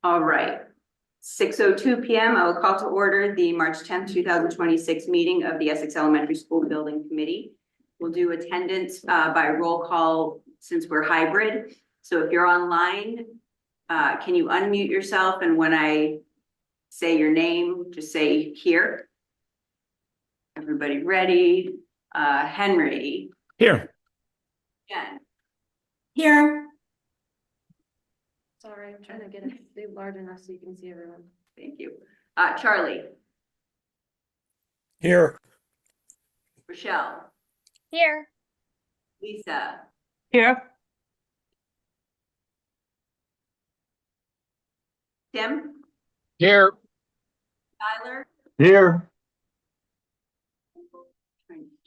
All right. 6:02 p.m. I will call to order the March 10th, 2026 meeting of the Essex Elementary School Building Committee. We'll do attendance by roll call since we're hybrid. So if you're online, can you unmute yourself? And when I say your name, just say here. Everybody ready? Henry. Here. Jen. Here. Sorry, I'm trying to get it big large enough so you can see everyone. Thank you. Charlie. Here. Rochelle. Here. Lisa. Here. Tim. Here. Tyler. Here.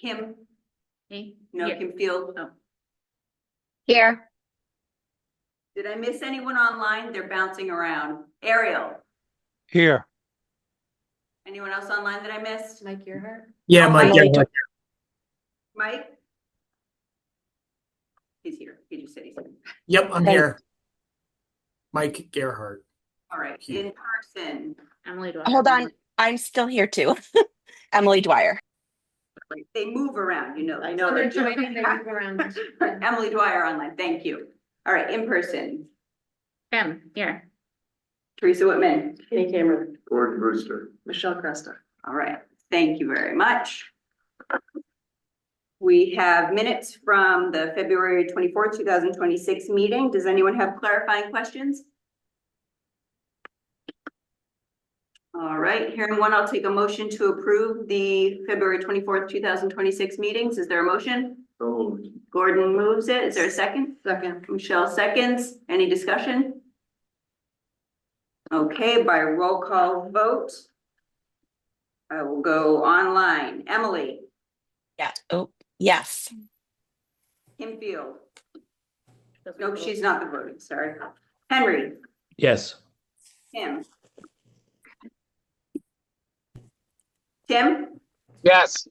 Kim. Me. No, Here. Kim Field. Oh. Here. Did I miss anyone online? They're bouncing around. Ariel. Here. Anyone else online that I missed? Mike Earhart? Yeah, Oh, Mike. Mike. Yeah. Mike? He's here. He just said he's here. Yep, I'm here. Mike Gerhardt. All right. In person. Emily Dwyer. Hold on. I'm still here too. Emily Dwyer. They move around, you know. I know. They're joining, they move around. Emily Dwyer online. Thank you. All right. In person. Here. Teresa Whitman. Kenny Cameron. Gordon Brewster. Michelle Cresta. All right. Thank you very much. We have minutes from the February 24th, 2026 meeting. Does anyone have clarifying questions? All right, hearing one, I'll take a motion to approve the February 24th, 2026 meetings. Is there a motion? So moved. Gordon moves it. Is there a second? Second. Michelle seconds. Any discussion? Okay, by roll call vote. I will go online. Emily. Yeah. Oh, yes. Kim Field. Nope, she's not the voting, sorry. Henry. Yes. Tim. Tim. Yes.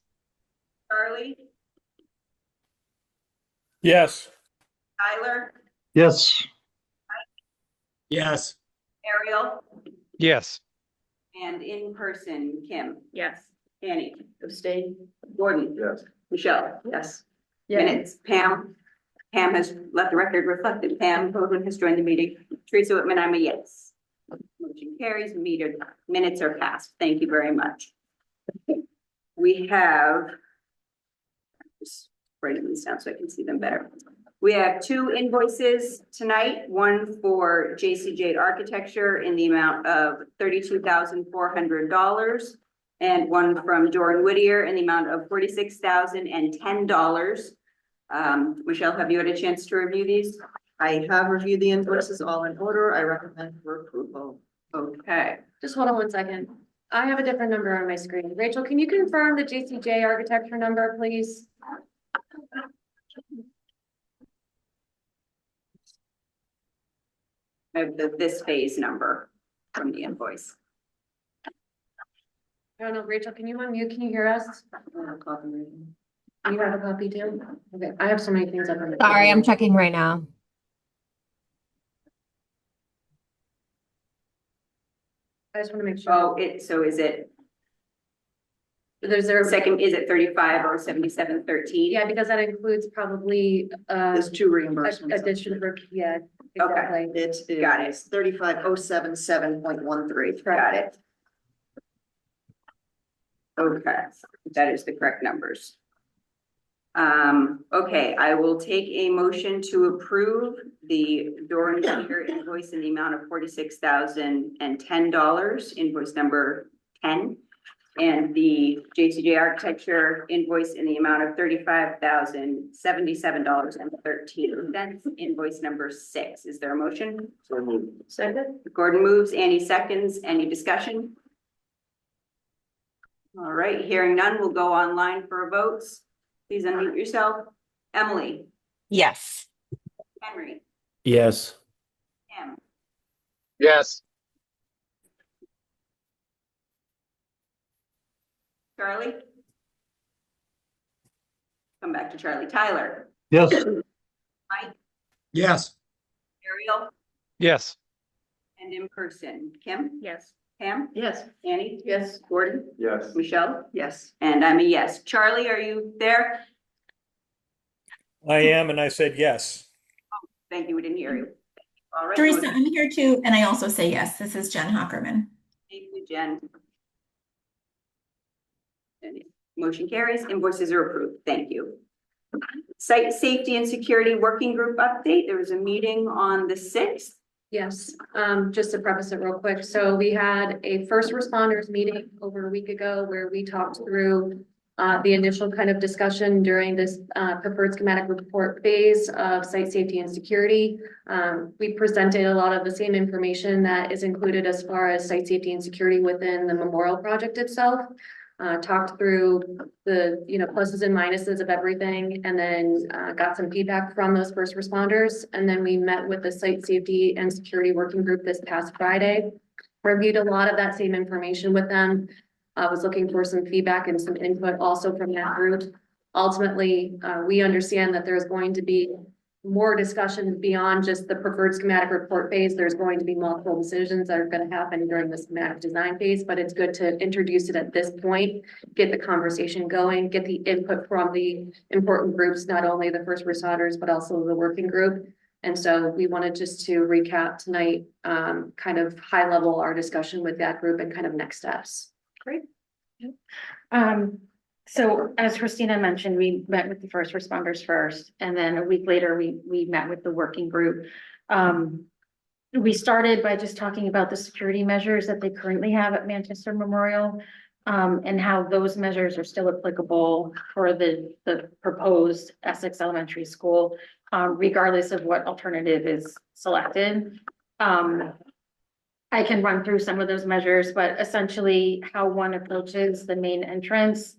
Charlie. Yes. Tyler. Yes. Yes. Ariel. Yes. And in person, Kim. Yes. Annie. Abstain. Gordon. Yes. Michelle. Yes. Yeah. Minutes. Pam. Pam has let the record reflect that Pam Bowden has joined the meeting. Teresa Whitman, I'm a yes. Motion carries. Minutes are passed. Thank you very much. We have, just writing these down so I can see them better. We have two invoices tonight, one for JCJ Architecture in the amount of $32,400 and one from Doran Whittier in the amount of $46,010. Michelle, have you had a chance to review these? I have reviewed the invoices, all in order. I recommend for approval. Okay. Just hold on one second. I have a different number on my screen. Rachel, can you confirm the JCJ architecture number, please? I have this phase number from the invoice. I don't know, Rachel, can you unmute? Can you hear us? You have a copy too? Okay, I have so many things up on the. Sorry, I'm checking right now. I just want to make sure. Oh, so is it There's there. second, is it 35 or 7713? Yeah, because that includes probably, There's two reimbursements. addition for, yeah. Okay. Exactly. It Got it. is 35077.13. Got it. Okay, that is the correct numbers. Okay, I will take a motion to approve the Doran Whittier invoice in the amount of $46,010, invoice number 10, and the JCJ Architecture invoice in the amount of $35,077.13, invoice number 6. Is there a motion? So moved. Second? Gordon moves, Annie seconds. Any discussion? All right, hearing none, we'll go online for votes. Please unmute yourself. Emily. Yes. Henry. Yes. Tim. Yes. Charlie. Come back to Charlie. Tyler. Yes. Mike. Yes. Ariel. Yes. And in person, Kim, Yes. Pam, Yes. Annie, Yes. Gordon, Yes. Michelle, Yes. and I'm a yes. Charlie, are you there? I am, and I said yes. Thank you, we didn't hear you. All right. Teresa, Motion- I'm here too, and I also say yes. This is Jen Hockerman. Thank you, Jen. And motion carries. Invoices are approved. Thank you. Site Safety and Security Working Group update. There was a meeting on the 6th. Yes, just to preface it real quick, so we had a first responders meeting over a week ago where we talked through the initial kind of discussion during this preferred schematic report phase of site safety and security. We presented a lot of the same information that is included as far as site safety and security within the memorial project itself. Talked through the, pluses and minuses of everything, and then got some feedback from those first responders. And then we met with the site safety and security working group this past Friday. Reviewed a lot of that same information with them. I was looking for some feedback and some input also from that group. Ultimately, we understand that there's going to be more discussion beyond just the preferred schematic report phase. There's going to be multiple decisions that are going to happen during the schematic design phase, but it's good to introduce it at this point, get the conversation going, get the input from the important groups, not only the first responders, but also the working group. And so we wanted just to recap tonight, kind of high level our discussion with that group and kind of next steps. Great. So as Christina mentioned, we met with the first responders first, and then a week later, we met with the working group. We started by just talking about the security measures that they currently have at Manchester Memorial, and how those measures are still applicable for the proposed Essex Elementary School, regardless of what alternative is selected. I can run through some of those measures, but essentially how one approaches the main entrance.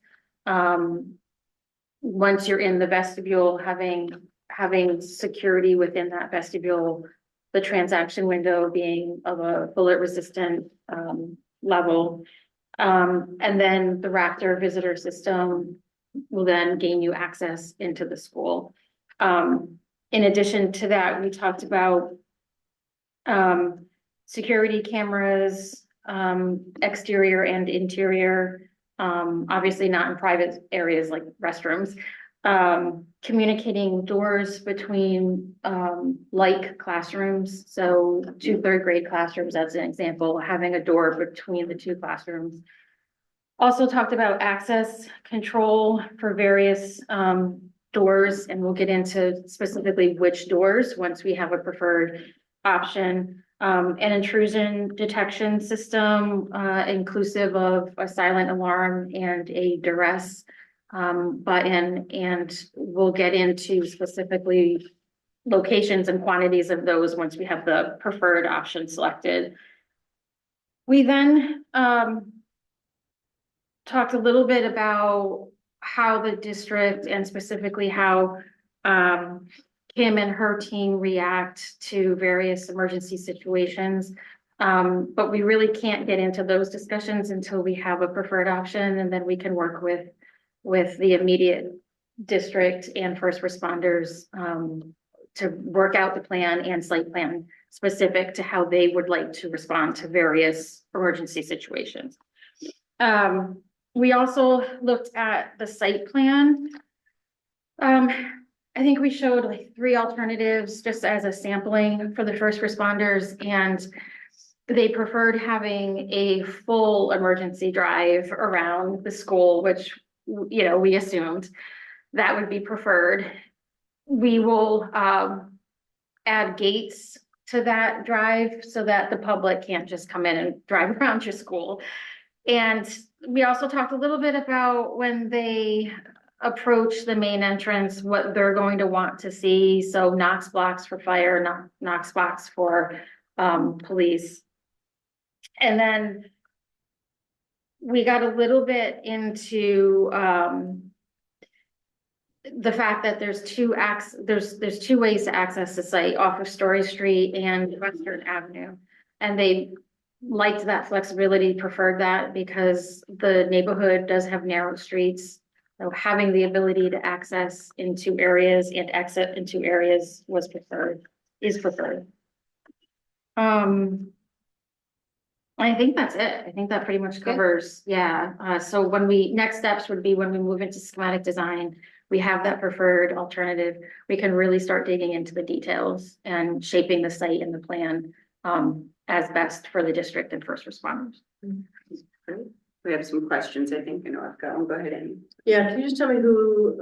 Once you're in the vestibule, having security within that vestibule, the transaction window being of a bullet resistant level. And then the Raptor visitor system will then gain you access into the school. In addition to that, we talked about security cameras, exterior and interior, obviously not in private areas like restrooms, communicating doors between like classrooms. So 2 third-grade classrooms, as an example, having a door between the 2 classrooms. Also talked about access control for various doors, and we'll get into specifically which doors once we have a preferred option. An intrusion detection system, inclusive of a silent alarm and a duress button, and we'll get into specifically locations and quantities of those once we have the preferred option selected. We then talked a little bit about how the district and specifically how Kim and her team react to various emergency situations. But we really can't get into those discussions until we have a preferred option, and then we can work with the immediate district and first responders to work out the plan and site plan specific to how they would like to respond to various emergency situations. We also looked at the site plan. I think we showed like 3 alternatives just as a sampling for the first responders, and they preferred having a full emergency drive around the school, which, we assumed that would be preferred. We will add gates to that drive so that the public can't just come in and drive around your school. And we also talked a little bit about when they approach the main entrance, what they're going to want to see. So Knox blocks for fire, Knox blocks for police. And then we got a little bit into the fact that there's 2 ways to access the site off of Story Street and Western Avenue. And they liked that flexibility, preferred that because the neighborhood does have narrow streets. So having the ability to access into areas and exit into areas is preferred. I think that's it. I think that pretty much covers, yeah. So next steps would be when we move into schematic design, we have that preferred alternative. We can really start digging into the details and shaping the site and the plan as best for the district and first responders. We have some questions, I think, in North Go ahead, Amy. Yeah, can you just tell me who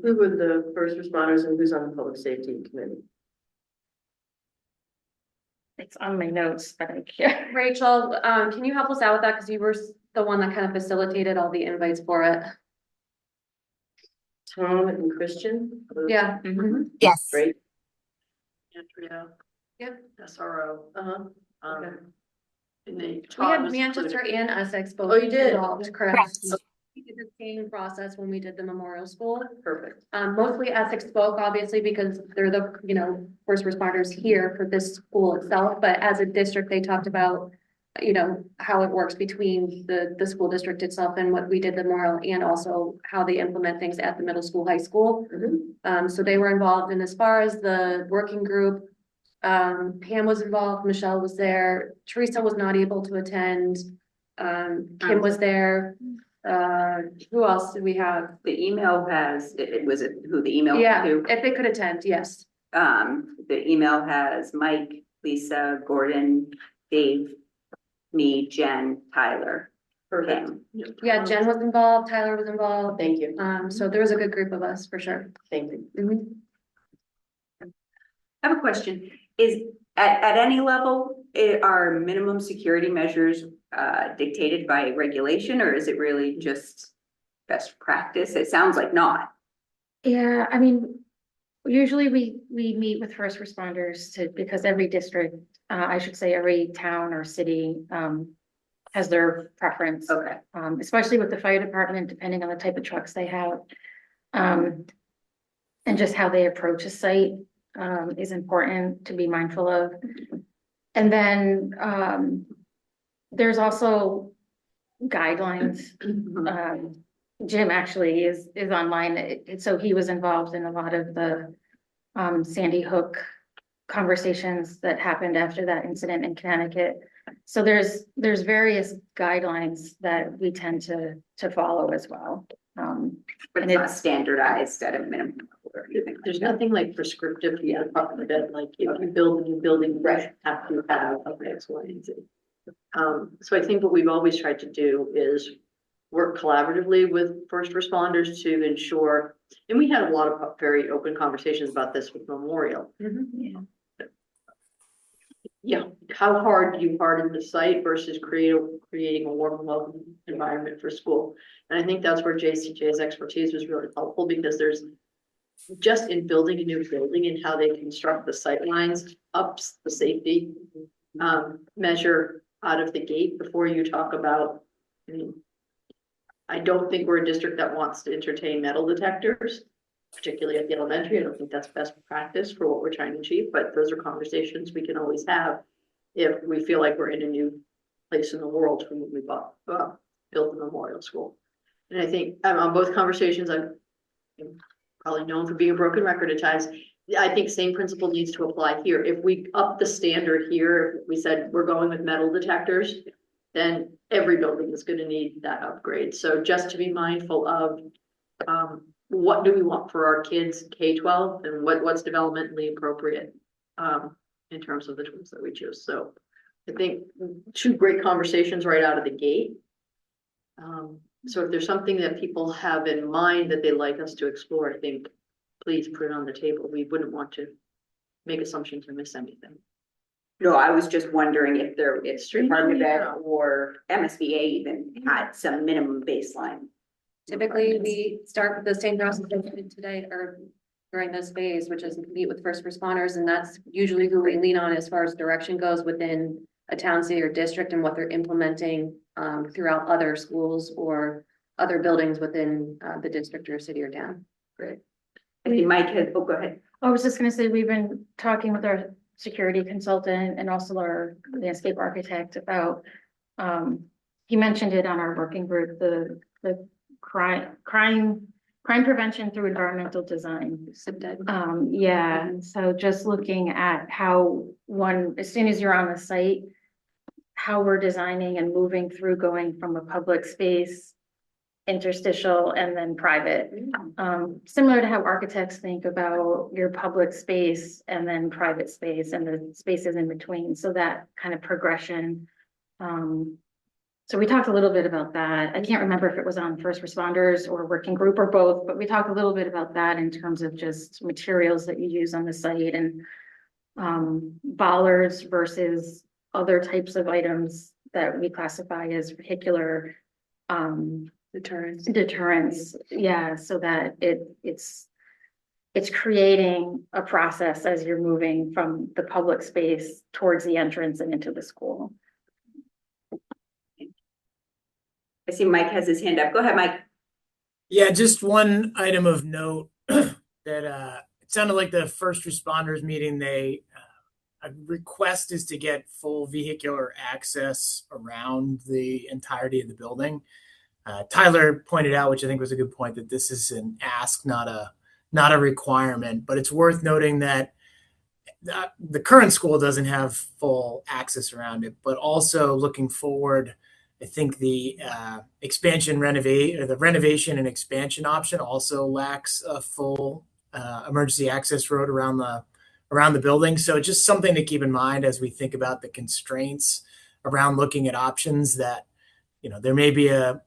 were the first responders and who's on the public safety committee? It's on my notes, but I can't. Rachel, can you help us out with that? Because you were the one that kind of facilitated all the invites for it. Tom and Christian? Yeah. Yes. Great. Andrea. Yep. SRO. Okay. And they. We had Manchester and Essex both. Oh, you did? involved, correct? We did the same process when we did the memorial school. Perfect. Mostly Essex spoke, obviously, because they're the, first responders here for this school itself, but as a district, they talked about, how it works between the school district itself and what we did the memorial, and also how they implement things at the middle school, high school. So they were involved, and as far as the working group, Pam was involved, Michelle was there, Teresa was not able to attend, Kim was there. Who else did we have? The email has, who the email Yeah, to? if they could attend, yes. The email has Mike, Lisa, Gordon, Dave, me, Jen, Tyler, Pam. Yeah, Jen was involved, Tyler was involved. Thank you. So there was a good group of us for sure. Thank you. Mhm. I have a question. Is at any level, are minimum security measures dictated by regulation, or is it really just best practice? It sounds like not. Yeah, I mean, usually we meet with first responders because every district, I should say every town or city has their preference. Okay. Especially with the fire department, depending on the type of trucks they have. And just how they approach a site is important to be mindful of. And then there's also guidelines. Jim actually is online, so he was involved in a lot of the Sandy Hook conversations that happened after that incident in Connecticut. So there's various guidelines that we tend to follow as well. But And it's not standardized at a minimum or anything like There's that. nothing like prescriptive for the department that like, if you build a new building, you have to have X, Y, and Z. So I think what we've always tried to do is work collaboratively with first responders to ensure, and we had a lot of very open conversations about this with Memorial. Yeah, how hard do you harden the site versus creating a warm and welcoming environment for school? And I think that's where JCJ's expertise was really helpful, because there's just in building a new building and how they construct the sight lines, ups the safety measure out of the gate before you talk about, I don't think we're a district that wants to entertain metal detectors, particularly at the elementary. I don't think that's best practice for what we're trying to achieve, but those are conversations we can always have if we feel like we're in a new place in the world from when we built the memorial school. And I think on both conversations, I'm probably known for being a broken record at times. I think same principle needs to apply here. If we up the standard here, if we said we're going with metal detectors, then every building is going to need that upgrade. So just to be mindful of what do we want for our kids K-12 and what's developmentally appropriate in terms of the tools that we choose. So I think two great conversations right out of the gate. So if there's something that people have in mind that they'd like us to explore, I think please put it on the table. We wouldn't want to make assumptions or miss anything. No, I was just wondering if Department of Ed or MSBA even had some minimum baseline. Typically, we start the same process that we did today or during this phase, which is meet with first responders, and that's usually who we lean on as far as direction goes within a town, city, or district, and what they're implementing throughout other schools or other buildings within the district or city or town. Great. I think Mike has, go ahead. I was just gonna say, we've been talking with our security consultant and also our landscape architect about, he mentioned it on our working group, the crime prevention through environmental design. Yeah, so just looking at how as soon as you're on the site, how we're designing and moving through going from a public space, interstitial, and then private. Similar to how architects think about your public space and then private space and the spaces in between. So that kind of progression. So we talked a little bit about that. I can't remember if it was on first responders or working group or both, but we talked a little bit about that in terms of just materials that you use on the site and bollards versus other types of items that we classify as vehicular deterrence. Yeah, so that it's creating a process as you're moving from the public space towards the entrance and into the school. I see Mike has his hand up. Go ahead, Mike. Yeah, just one item of note that it sounded like the first responders meeting, a request is to get full vehicular access around the entirety of the building. Tyler pointed out, which I think was a good point, that this is an ask, not a requirement. But it's worth noting that the current school doesn't have full access around it. But also looking forward, I think the renovation and expansion option also lacks a full emergency access road around the building. So just something to keep in mind as we think about the constraints around looking at options, that there may be a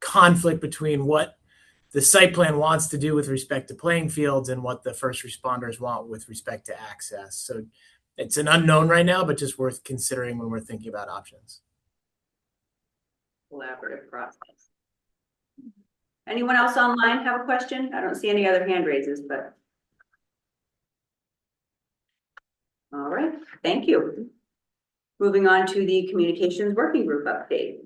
conflict between what the site plan wants to do with respect to playing fields and what the first responders want with respect to access. So it's an unknown right now, but just worth considering when we're thinking about options. Collaborative process. Anyone else online have a question? I don't see any other hand raises, but. All right, thank you. Moving on to the communications working group update.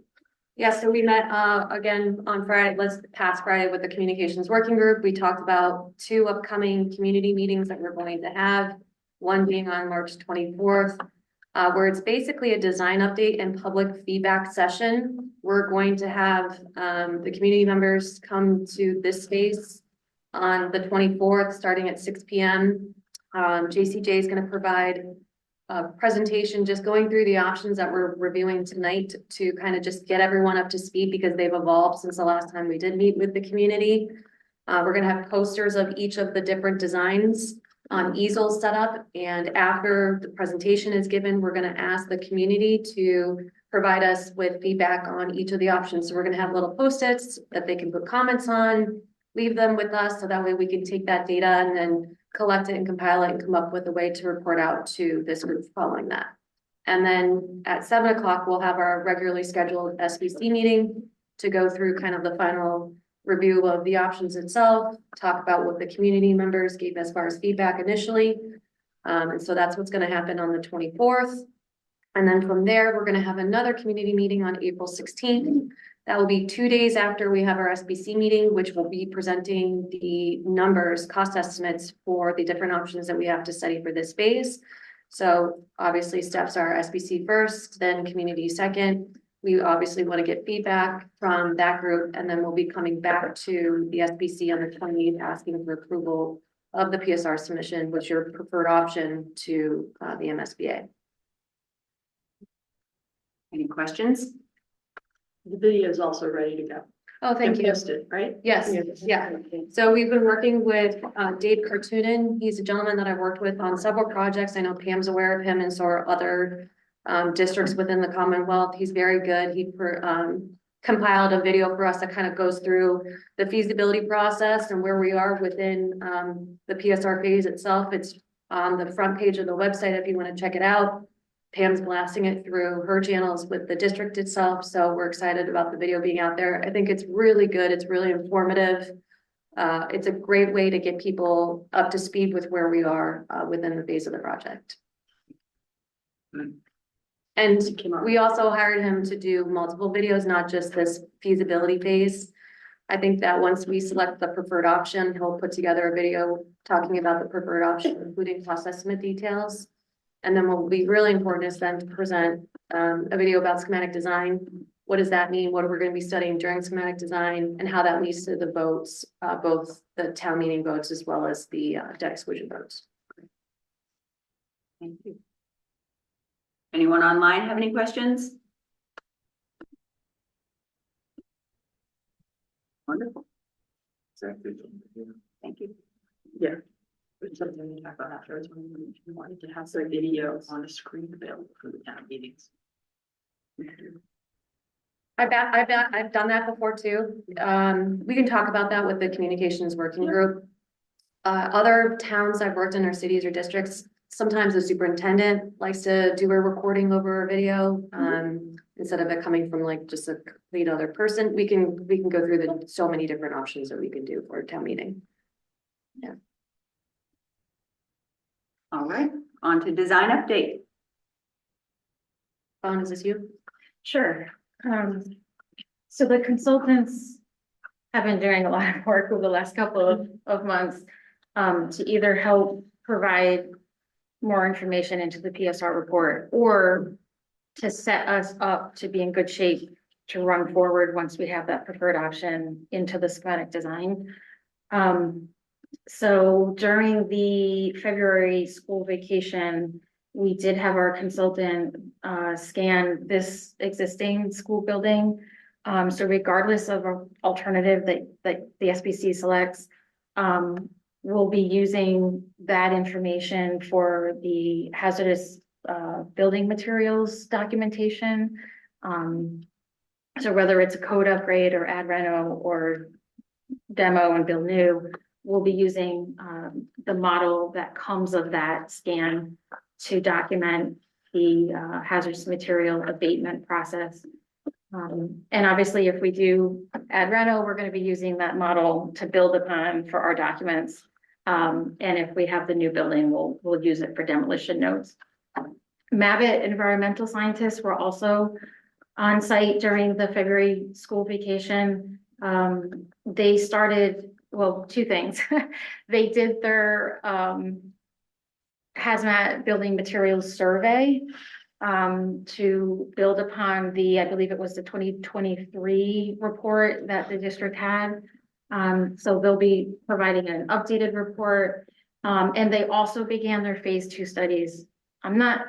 Yeah, so we met again on Friday, past Friday with the communications working group. We talked about 2 upcoming community meetings that we're going to have. One being on March 24th, where it's basically a design update and public feedback session. We're going to have the community members come to this space on the 24th, starting at 6 p.m. JCJ is going to provide a presentation just going through the options that we're reviewing tonight to kind of just get everyone up to speed, because they've evolved since the last time we did meet with the community. We're going to have posters of each of the different designs on easels set up, and after the presentation is given, we're going to ask the community to provide us with feedback on each of the options. So we're going to have little post-its that they can put comments on, leave them with us, so that way we can take that data and then collect it and compile it and come up with a way to report out to this group following that. And then at 7 o'clock, we'll have our regularly scheduled SBC meeting to go through kind of the final review of the options itself, talk about what the community members gave as far as feedback initially. And so that's what's going to happen on the 24th. And then from there, we're going to have another community meeting on April 16th. That will be 2 days after we have our SBC meeting, which will be presenting the numbers, cost estimates for the different options that we have to study for this phase. So obviously steps are SBC first, then community second. We obviously want to get feedback from that group, and then we'll be coming back to the SBC on the 28th, asking for approval of the PSR submission, which is your preferred option to the MSBA. Any questions? The video is also ready to go. Oh, thank you. Posted, right? Yes, yeah. So we've been working with Dave Cartoonen. He's a gentleman that I've worked with on several projects. I know Pam's aware of him, and so are other districts within the Commonwealth. He's very good. He compiled a video for us that kind of goes through the feasibility process and where we are within the PSR phase itself. It's on the front page of the website if you want to check it out. Pam's blasting it through her channels with the district itself. So we're excited about the video being out there. I think it's really good. It's really informative. It's a great way to get people up to speed with where we are within the phase of the project. And we also hired him to do multiple videos, not just this feasibility phase. I think that once we select the preferred option, he'll put together a video talking about the preferred option, including cost estimate details. And then what will be really important is then to present a video about schematic design. What does that mean? What are we going to be studying during schematic design, and how that leads to the votes, both the town meeting votes as well as the debt exclusion votes. Thank you. Anyone online have any questions? Wonderful. Thank you. Yeah. It's something we talk about afterwards when we wanted to have their video on a screen available for the town meetings. I've done that before too. We can talk about that with the communications working group. Other towns I've worked in or cities or districts, sometimes the superintendent likes to do a recording over a video. Instead of it coming from like just a complete other person, we can go through the so many different options that we can do for a town meeting. Yeah. All right, on to design update. Fawn, is this you? Sure. So the consultants have been doing a lot of work over the last couple of months to either help provide more information into the PSR report or to set us up to be in good shape to run forward once we have that preferred option into the schematic design. So during the February school vacation, we did have our consultant scan this existing school building. So regardless of an alternative that the SBC selects, we'll be using that information for the hazardous building materials documentation. So whether it's a code upgrade or add reno or demo and build new, we'll be using the model that comes of that scan to document the hazardous material abatement process. And obviously, if we do add reno, we're going to be using that model to build upon for our documents. And if we have the new building, we'll use it for demolition notes. Mabit environmental scientists were also on site during the February school vacation. They started, well, two things. They did their hazmat building materials survey to build upon I believe it was the 2023 report that the district had. So they'll be providing an updated report. And they also began their phase 2 studies. I'm not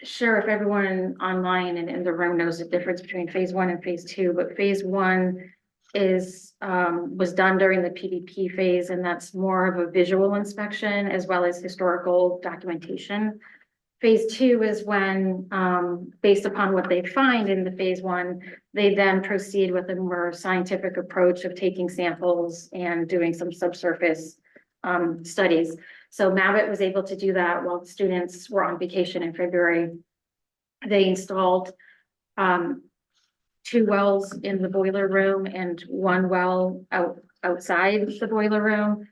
sure if everyone online and in the room knows the difference between phase 1 and phase 2, but phase 1 was done during the PDP phase, and that's more of a visual inspection as well as historical documentation. Phase 2 is when, based upon what they find in the phase 1, they then proceed with a more scientific approach of taking samples and doing some subsurface studies. So Mabit was able to do that while the students were on vacation in February. They installed 2 wells in the boiler room and 1 well outside the boiler room.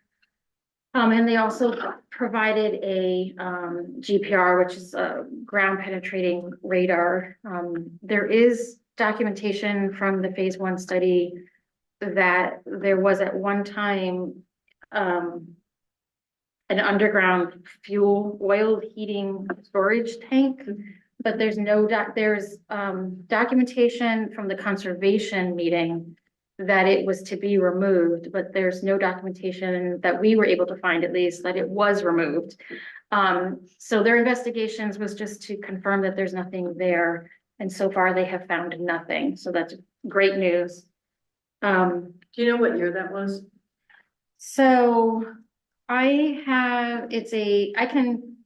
And they also provided a GPR, which is a ground penetrating radar. There is documentation from the phase 1 study that there was at one time an underground fuel oil heating storage tank, but there's documentation from the conservation meeting that it was to be removed, but there's no documentation that we were able to find, at least, that it was removed. So their investigations was just to confirm that there's nothing there. And so far they have found nothing. So that's great news. Do you know what year that was? So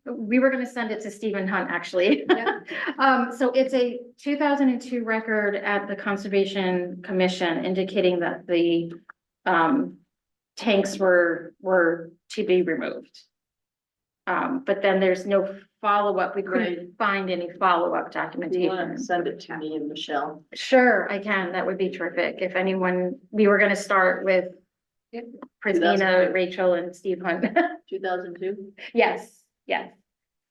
we were going to send it to Stephen Hunt, actually. So it's a 2002 record at the Conservation Commission indicating that the tanks were to be removed. But then there's no follow-up. We couldn't find any follow-up documentation. Send it to me and Michelle. Sure, I can. That would be terrific. If anyone, we were going to start with Christina, Rachel, and Steve Hunt. 2002? Yes.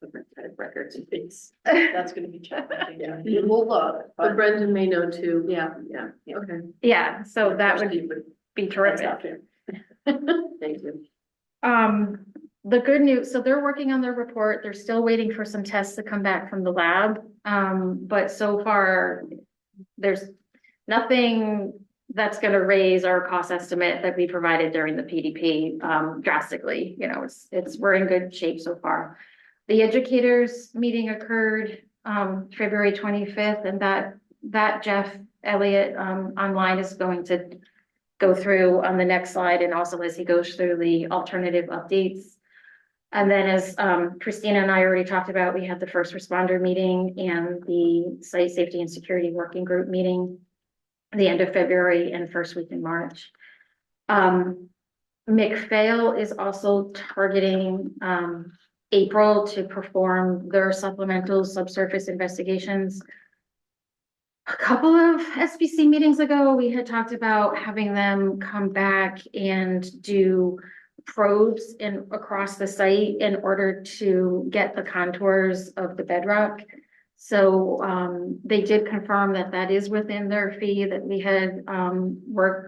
Different kind of records and things. That's gonna be challenging. Yeah. We'll look. But Brendan may know too. Yeah. Okay. Yeah, so that would be terrific. Thank you. The good news, so they're working on their report. They're still waiting for some tests to come back from the lab. But so far, there's nothing that's going to raise our cost estimate that we provided during the PDP drastically. You know, we're in good shape so far. The educators meeting occurred February 25th, and that Jeff Elliott, online is going to go through on the next slide, and also as he goes through the alternative updates. And then as, Christina and I already talked about, we had the first responder meeting and the site safety and security working group meeting the end of February and first week in March. McPhail is also targeting, April to perform their supplemental subsurface investigations. A couple of SBC meetings ago, we had talked about having them come back and do probes across the site in order to get the contours of the bedrock. So they did confirm that that is within their fee that we had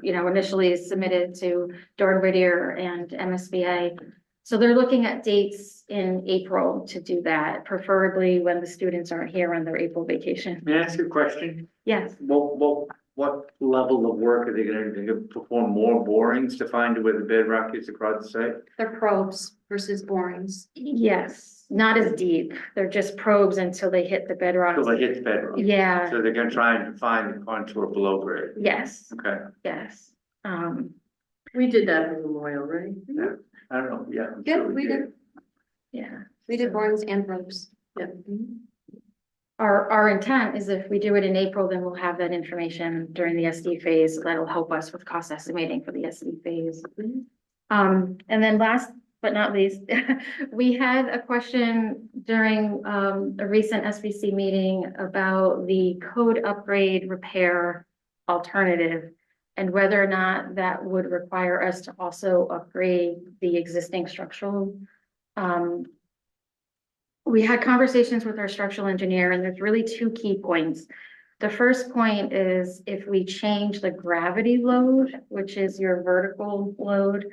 initially submitted to Dorn Whittier and MSBA. So they're looking at dates in April to do that, preferably when the students aren't here on their April vacation. May I ask you a question? Yes, What level of work are they gonna perform? More borings to find where the bedrock is across the site? They're probes versus borings. yes, not as deep. They're just probes until they hit the bedrock. Till they hit the bedrock? Yeah, So they're gonna try and find the contour below grade? yes, Okay, yes. We did that in Memorial, right? I don't know, yeah. I'm Yeah, sure we did. Yeah. We did borings and probes. Yeah. Our intent is if we do it in April, then we'll have that information during the SD phase. That'll help us with cost estimating for the SD phase. And then last but not least, we had a question during a recent SBC meeting about the code upgrade repair alternative and whether or not that would require us to also upgrade the existing structural. We had conversations with our structural engineer, and there's really two key points. The first point is if we change the gravity load, which is your vertical load,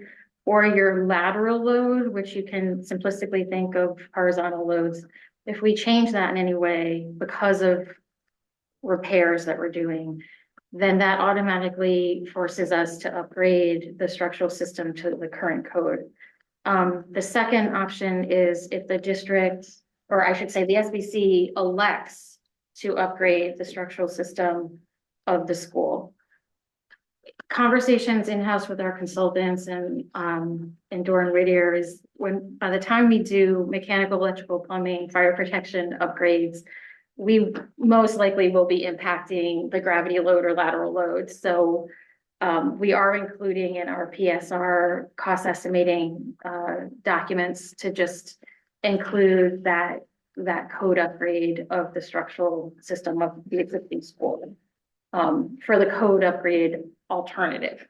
or your lateral load, which you can simplistically think of horizontal loads. If we change that in any way because of repairs that we're doing, then that automatically forces us to upgrade the structural system to the current code. The second option is if the district, or I should say the SBC elects to upgrade the structural system of the school. Conversations in-house with our consultants and Dorn Whittier is when, by the time we do mechanical, electrical, plumbing, fire protection upgrades, we most likely will be impacting the gravity load or lateral load. So we are including in our PSR cost estimating documents to just include that code upgrade of the structural system of the existing school for the code upgrade alternative.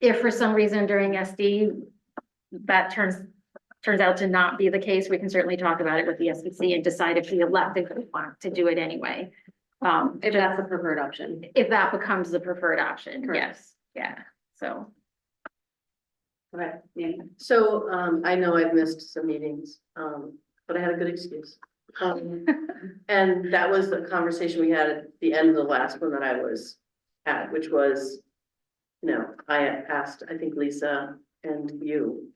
If for some reason during SD that turns out to not be the case, we can certainly talk about it with the SBC and decide if we want to do it anyway. If that's the preferred option. If that becomes the preferred option, Correct. yes, yeah, so. Right, yeah. So, I know I've missed some meetings, but I had a good excuse. And that was the conversation we had at the end of the last one that I was at, which was, I had asked, I think Lisa and you,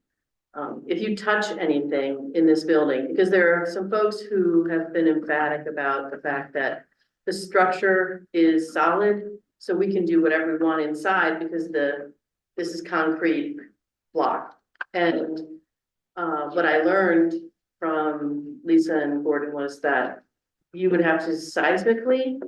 if you touch anything in this building, because there are some folks who have been emphatic about the fact that the structure is solid, so we can do whatever we want inside because this is concrete block. And what I learned from Lisa and Gordon was that you would have to seismically,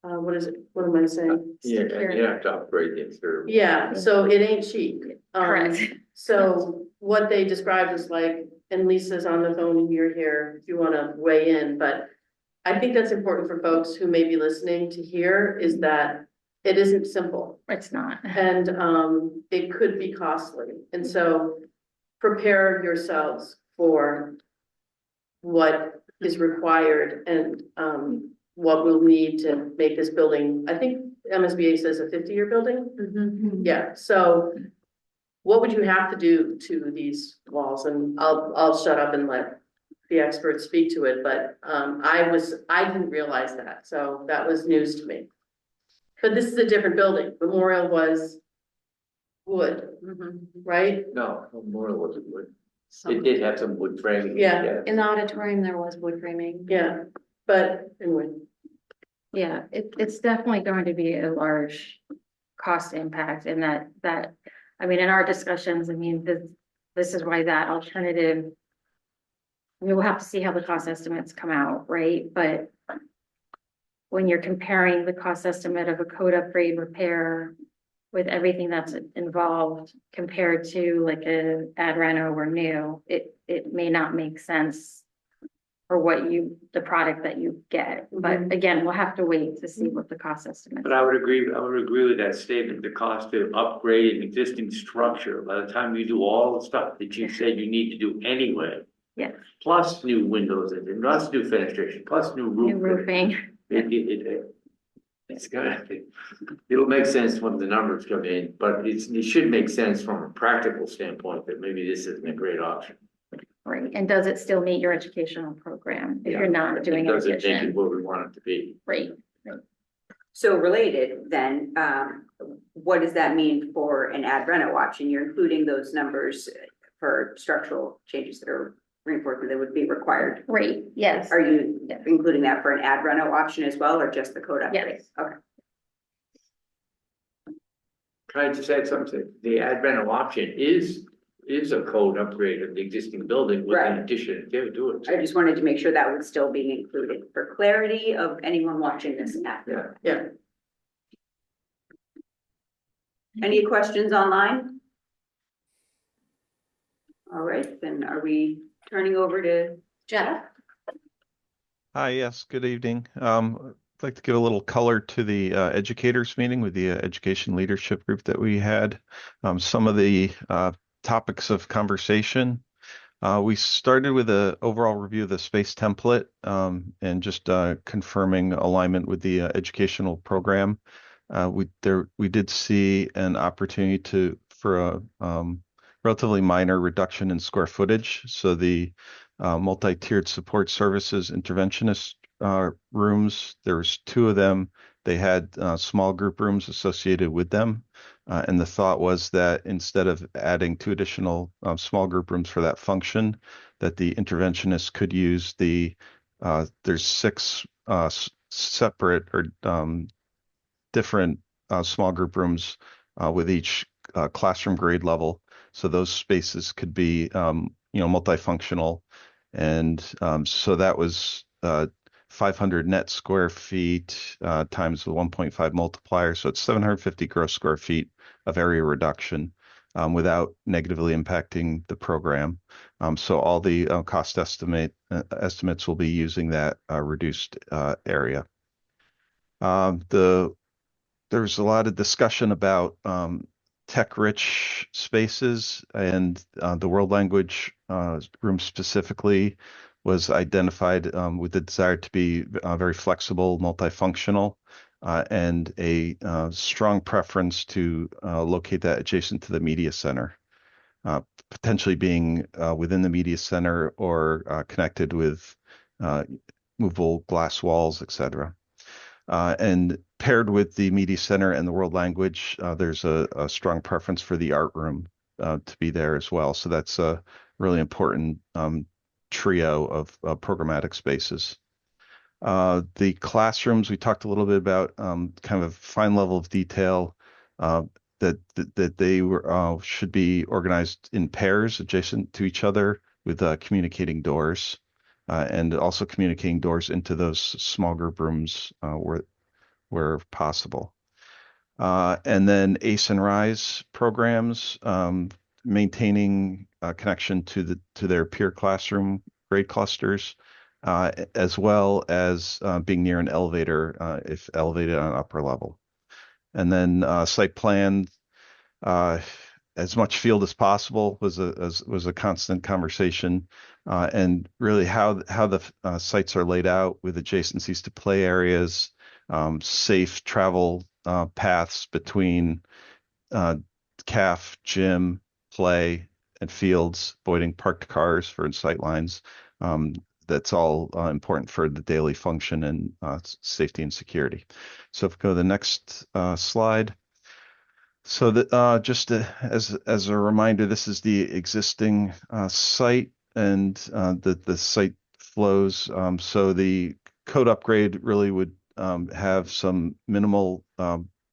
what is it? What am I saying? Yeah, you have to upgrade the exterior. Yeah, so it ain't cheap. Correct. So what they described is like, and Lisa's on the phone and you're here if you want to weigh in, but I think that's important for folks who may be listening to hear is that it isn't simple It's not. and it could be costly. And so prepare yourselves for what is required and what we'll need to make this building. I think MSBA says a 50-year building. Yeah, so what would you have to do to these walls? And I'll shut up and let the experts speak to it, but I didn't realize that, so that was news to me. But this is a different building. Memorial was wood, right? No, Memorial wasn't wood. It did have some wood framing. Yeah. In the auditorium, there was wood framing. Yeah, but anyway, Yeah, it's definitely going to be a large cost impact in that, I mean, in our discussions, I mean, this is why that alternative. I mean, we'll have to see how the cost estimates come out, right? But when you're comparing the cost estimate of a code upgrade repair with everything that's involved compared to like a ad reno or new, it may not make sense for the product that you get. But again, we'll have to wait to see what the cost estimate. But I would agree with that statement, the cost to upgrade an existing structure, by the time you do all the stuff that you said you need to do anyway. Yeah. Plus new windows and plus new fenestration, plus new New roofing. roofing. It's it'll make sense when the numbers come in, but it should make sense from a practical standpoint that maybe this isn't a great option. Right, and does it still meet your educational program if Yeah, you're not doing it doesn't make it addition? what we want it to be. Right, So related then, what does that mean for an ad reno option? You're including those numbers for structural changes that are reinforcement that would be required. right, yes. Are you including that for an ad reno option as well, or just the code upgrade? Yes. Okay. Can I just add something? The ad reno option is a code upgrade of the existing building with an Right. addition to it. I just wanted to make sure that would still be included for clarity of anyone watching this now. Yeah. Any questions online? All right, then are we turning over to Jeff? Hi, yes, good evening. I'd like to give a little color to the educators meeting with the education leadership group that we had. Some of the topics of conversation. We started with an overall review of the space template and just confirming alignment with the educational program. We did see an opportunity for a relatively minor reduction in square footage. So the multi-tiered support services interventionist rooms, there was 2 of them. They had small group rooms associated with them. And the thought was that instead of adding 2 additional small group rooms for that function, that the interventionist could use there's 6 separate or different small group rooms with each classroom grade level. So those spaces could be, multifunctional. And so that was 500 net square feet times the 1.5 multiplier. So it's 750 gross square feet of area reduction without negatively impacting the program. So all the cost estimates will be using that reduced area. There's a lot of discussion about tech-rich spaces, and the world language room specifically was identified with the desire to be very flexible, multifunctional, and a strong preference to locate that adjacent to the media center, potentially being within the media center or connected with movable glass walls, etc. And paired with the media center and the world language, there's a strong preference for the art room to be there as well. So that's a really important trio of programmatic spaces. The classrooms, we talked a little bit about kind of fine level of detail that they should be organized in pairs adjacent to each other with communicating doors. And also communicating doors into those small group rooms where possible. And then ACE and RISE programs, maintaining a connection to their peer classroom grade clusters, as well as being near an elevator if elevated on upper level. And then site plan, as much field as possible was a constant conversation, and really how the sites are laid out with adjacencies to play areas, safe travel paths between CAF, gym, play, and fields, avoiding parked cars for sight lines. That's all important for the daily function and safety and security. So if we go to the next slide. So that just as a reminder, this is the existing site and the site flows. So the code upgrade really would have some minimal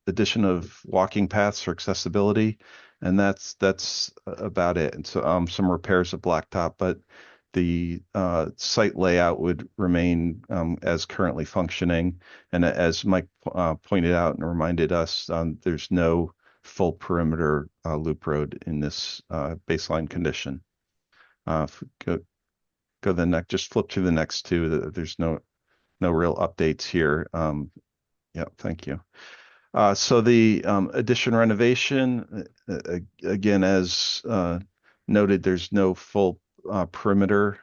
addition of walking paths for accessibility, and that's about it. And so some repairs of blacktop, but the site layout would remain as currently functioning. And as Mike pointed out and reminded us, there's no full perimeter loop road in this baseline condition. If we go the next, just flip to the next two. There's no real updates here. Yeah, thank you. So the addition renovation, again, as noted, there's no full perimeter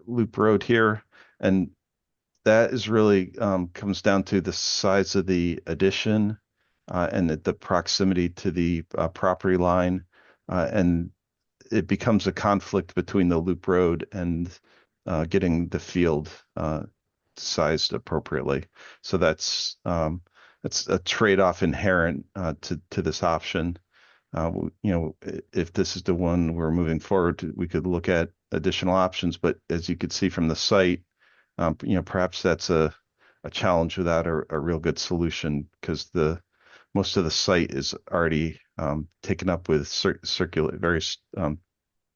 loop road here, and that is really comes down to the size of the addition and the proximity to the property line, and it becomes a conflict between the loop road and getting the field sized appropriately. So that's a trade-off inherent to this option. If this is the one we're moving forward to, we could look at additional options, but as you could see from the site, perhaps that's a challenge without a real good solution, because the most of the site is already taken up with various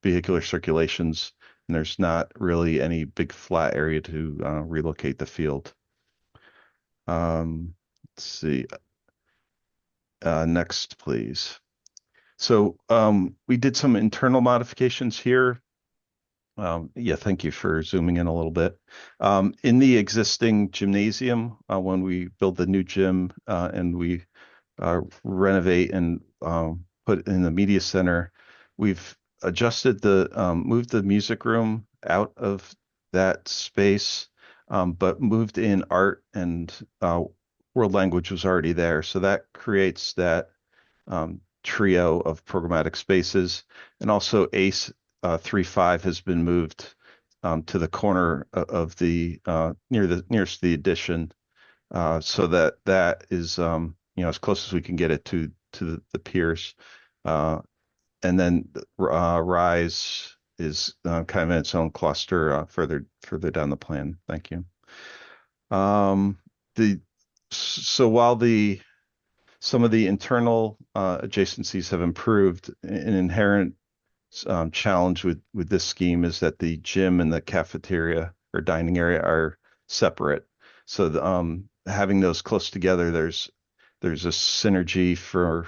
vehicular circulations, and there's not really any big flat area to relocate the field. Let's see. Next, please. So we did some internal modifications here. Yeah, thank you for zooming in a little bit. In the existing gymnasium, when we build the new gym and we renovate and put in the media center, we've adjusted moved the music room out of that space, but moved in art, and world language was already there. So that creates that trio of programmatic spaces. And also ACE 3.5 has been moved to the corner of the nearest to the addition, so that is as close as we can get it to the piers. And then Rise is kind of in its own cluster further down the plan. Thank you. So while some of the internal adjacencies have improved, an inherent challenge with this scheme is that the gym and the cafeteria or dining area are separate. So having those close together, there's a synergy for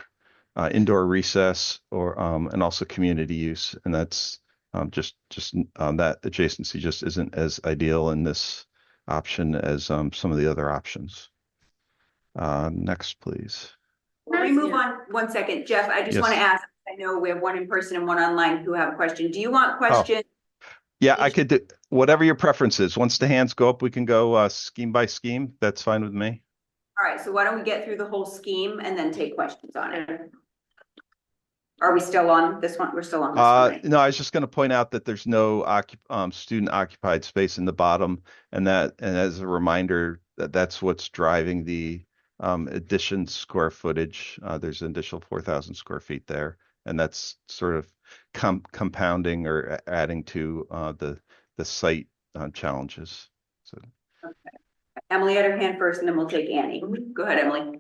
indoor recess or and also community use, and that's just that adjacency just isn't as ideal in this option as some of the other options. Next, please. Before we move on, 1 second, Jeff, I just Yes. want to ask, I know we have one in person and one online who have a question. Do you want questions? Yeah, I could do whatever your preference is. Once the hands go up, we can go scheme by scheme. That's fine with me. All right, so why don't we get through the whole scheme and then take questions on it? Are we still on this one? We're still on this one, right? No, I was just going to point out that there's no student occupied space in the bottom, and as a reminder, that's what's driving the addition square footage. There's an additional 4,000 square feet there, and that's sort of compounding or adding to the site challenges. So. Okay. Emily had her hand first, and then we'll take Annie. Go ahead, Emily.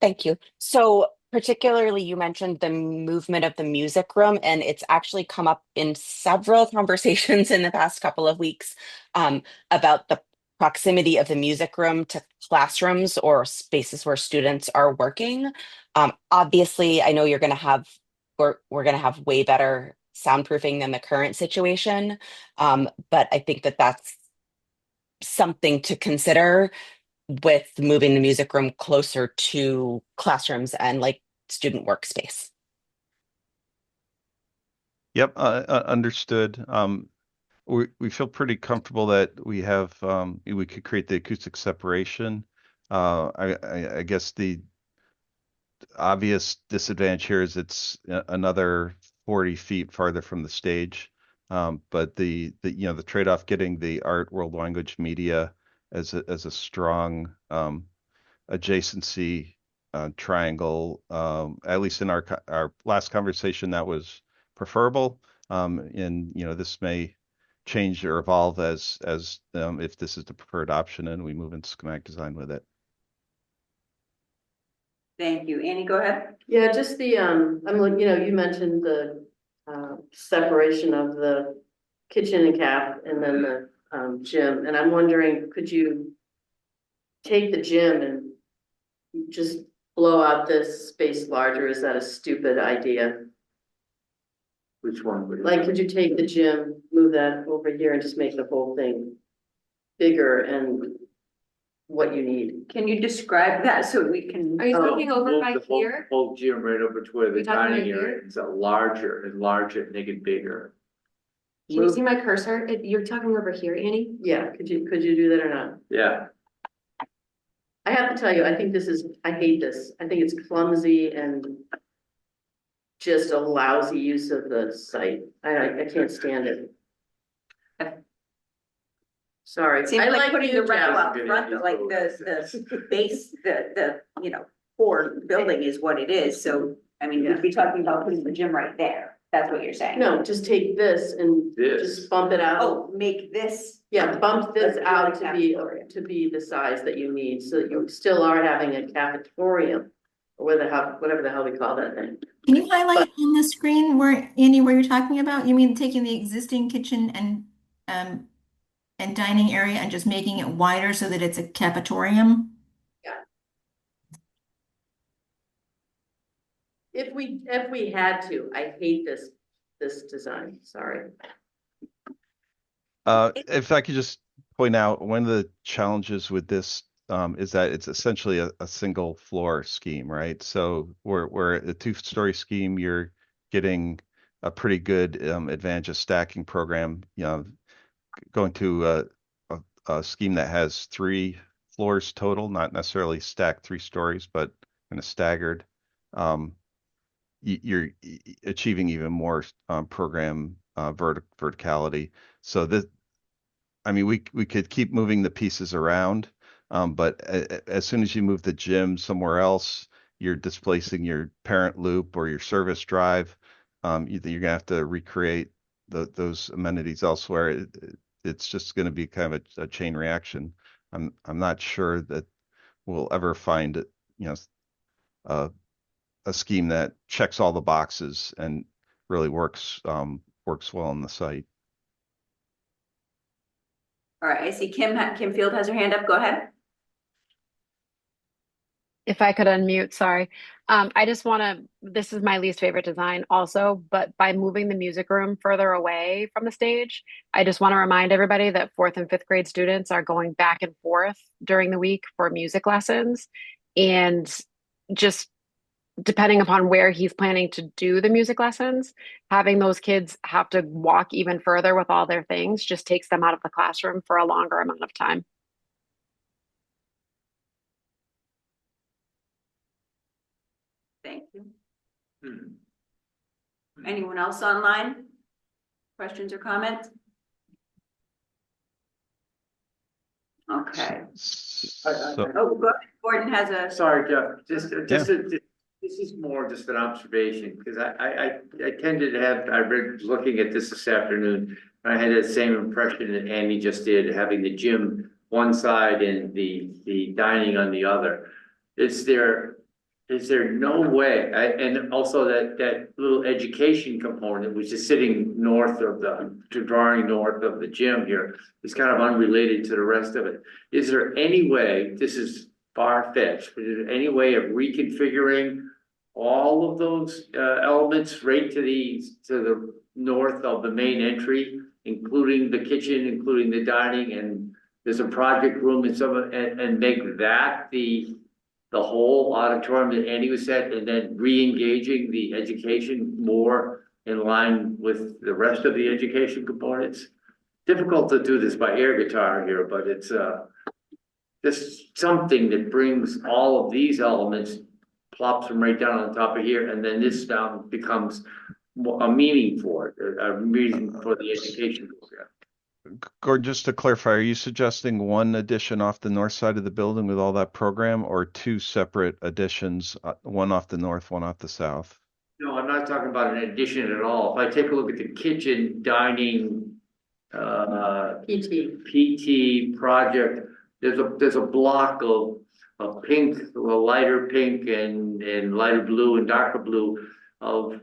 Thank you. So particularly you mentioned the movement of the music room, and it's actually come up in several conversations in the past couple of weeks about the proximity of the music room to classrooms or spaces where students are working. Obviously, I know we're going to have way better soundproofing than the current situation, but I think that's something to consider with moving the music room closer to classrooms and like student workspace. Yep, understood. We feel pretty comfortable that we could create the acoustic separation. I guess the obvious disadvantage here is it's another 40 feet farther from the stage. But the trade-off getting the art, world language, media as a strong adjacency triangle. At least in our last conversation, that was preferable. And this may change or evolve as if this is the preferred option and we move into schematic design with it. Thank you. Annie, go ahead. Yeah, just the, I'm like, you mentioned the separation of the kitchen and caf and then the gym. And I'm wondering, could you take the gym and just blow out this space larger? Is that a stupid idea? Which one? Like, could you take the gym, move that over here and just make the whole thing bigger and what you need? Can you describe that so we can? Are you speaking over Move by the whole- here? Whole gym right over to where the You're talking dining right area here? is larger and larger, make it bigger. Can you see my cursor? You're talking over here, Annie? Yeah, could you do that or not? Yeah, I have to tell you, I hate this. I think it's clumsy and just a lousy use of the site. I can't stand it. Sorry. Seems I like putting the you, rental Jeff. up front, but like the base, the core building is what it is. So, I mean, we'd be talking about putting the gym right there. That's what you're saying. No, just take this and just bump it out. Oh, make this. Yeah, bump this Like out cafeteria. to be the size that you need, so that you still are having a cafetorium. Or whatever the hell we call that thing. Can you highlight on the screen where, Andy, where you're talking about? You mean taking the existing kitchen and dining area and just making it wider so that it's a cafetorium? If we had to, I hate this design, sorry. If I could just point out, one of the challenges with this is that it's essentially a single floor scheme, right? So where a two-story scheme, you're getting a pretty good advantage of stacking program. Going to a scheme that has 3 floors total, not necessarily stacked 3 stories, but kind of staggered. You're achieving even more program verticality. So this, I mean, we could keep moving the pieces around, but as soon as you move the gym somewhere else, you're displacing your parent loop or your service drive. You're gonna have to recreate those amenities elsewhere. It's just going to be kind of a chain reaction. I'm not sure that we'll ever find a scheme that checks all the boxes and really works well on the site. All right, I see Kim Field has her hand up. Go ahead. If I could unmute, sorry. I just want to, this is my least favorite design also, but by moving the music room further away from the stage, I just want to remind everybody that 4th and 5th grade students are going back and forth during the week for music lessons. And just depending upon where he's planning to do the music lessons, having those kids have to walk even further with all their things just takes them out of the classroom for a longer amount of time. Thank you. Anyone else online? Questions or comments? Okay. So, Oh, go ahead. Gordon has a. sorry, Jeff, this is more just an observation, because I tended to have, I read, looking at this afternoon, I had the same impression that Andy just did, having the gym one side and the dining on the other. Is there no way, and also that little education component, which is sitting drawing north of the gym here, is kind of unrelated to the rest of it. Is there any way, this is far-fetched, but is there any way of reconfiguring all of those elements right to the north of the main entry, including the kitchen, including the dining, and there's a project room and make that the whole auditorium that Andy was said, and then re-engaging the education more in line with the rest of the education components? Difficult to do this by air guitar here, but it's just something that brings all of these elements, plops them right down on top of here, and then this down becomes a meaning for it, a reason for the education program. Gordon, just to clarify, are you suggesting one addition off the north side of the building with all that program, or two separate additions, one off the north, one off the south? No, I'm not talking about an addition at all. If I take a look at the kitchen, dining, PT project, there's a block of pink, a lighter pink and lighter blue and darker blue of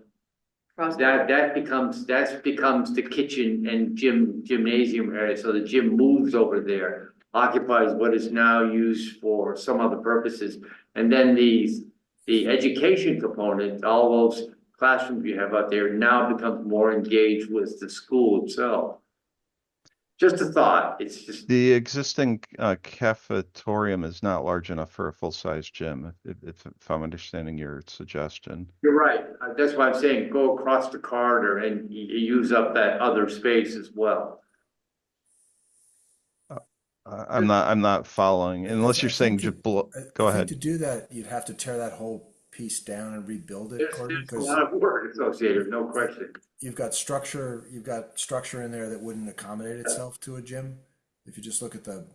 that becomes the kitchen and gymnasium area. So the gym moves over there, occupies what is now used for some other purposes. And then the education component, all those classrooms you have out there now becomes more engaged with the school itself. Just a thought. It's just The existing cafetorium is not large enough for a full-size gym, if I'm understanding your suggestion. you're right. That's why I'm saying go across the corridor and use up that other space as well. I'm not following, unless you're saying just go I ahead. think to do that, you'd have to tear that whole piece down and rebuild it, Gordon, There's a because lot of work associated, no question. you've got structure in there that wouldn't accommodate itself to a gym. If you just look at the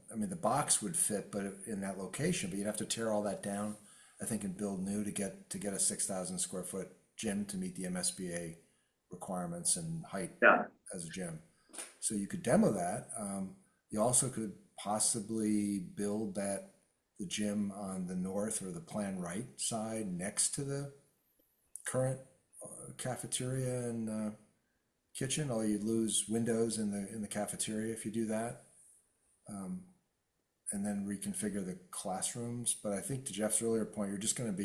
box would fit, but in that location, but you'd have to tear all that down, I think, and build new to get a 6,000 square foot gym to meet the MSBA requirements and height as a gym. So you could demo that. You also could possibly build the gym on the north or the plan right side next to the current cafeteria and kitchen, although you'd lose windows in the cafeteria if you do that. And then reconfigure the classrooms. But I think to Jeff's earlier point, you're just going to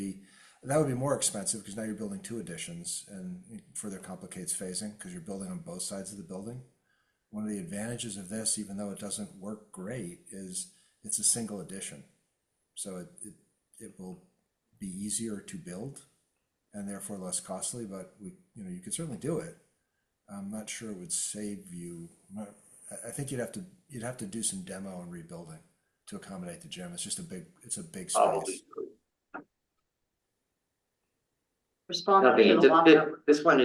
that would be more expensive because now you're building two additions and it further complicates phasing because you're building on both sides of the building. One of the advantages of this, even though it doesn't work great, is it's a single addition. So it will be easier to build and therefore less costly, but you could certainly do it. I'm not sure it would save you. I think you'd have to do some demo and rebuilding to accommodate the gym. It's a big space. Responding to the locker. This one,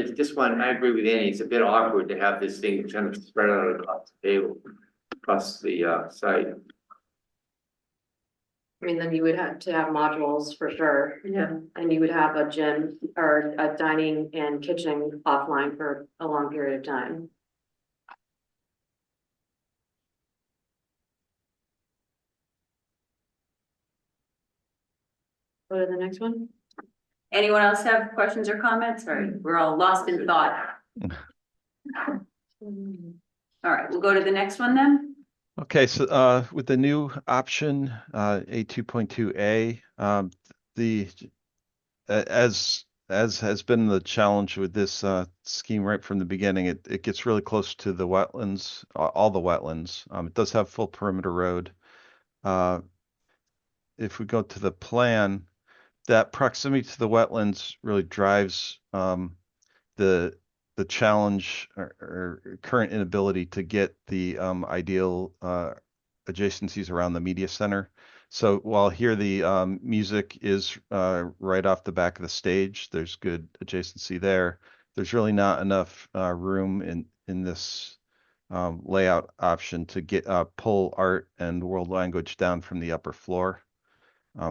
I agree with Annie. It's a bit awkward to have this thing kind of spread out across the table, across the site. I mean, then you would have to have modules for sure. Yeah. And you would have a gym or a dining and kitchen offline for a long period of time. Go to the next one. Anyone else have questions or comments? Sorry, we're all lost in thought. All right, we'll go to the next one then. Okay, so with the new option A2.2A, as has been the challenge with this scheme right from the beginning, it gets really close to the wetlands, all the wetlands. It does have full perimeter road. If we go to the plan, that proximity to the wetlands really drives the challenge or current inability to get the ideal adjacencies around the media center. So while here the music is right off the back of the stage, there's good adjacency there. There's really not enough room in this layout option to get pull art and world language down from the upper floor.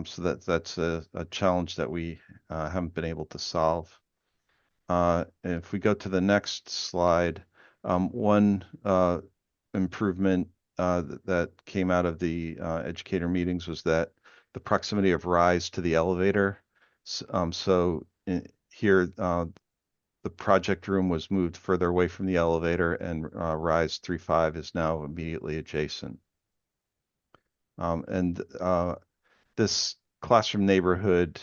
So that's a challenge that we haven't been able to solve. If we go to the next slide, one improvement that came out of the educator meetings was that the proximity of rise to the elevator. Here, the project room was moved further away from the elevator, and rise 3.5 is now immediately adjacent. This classroom neighborhood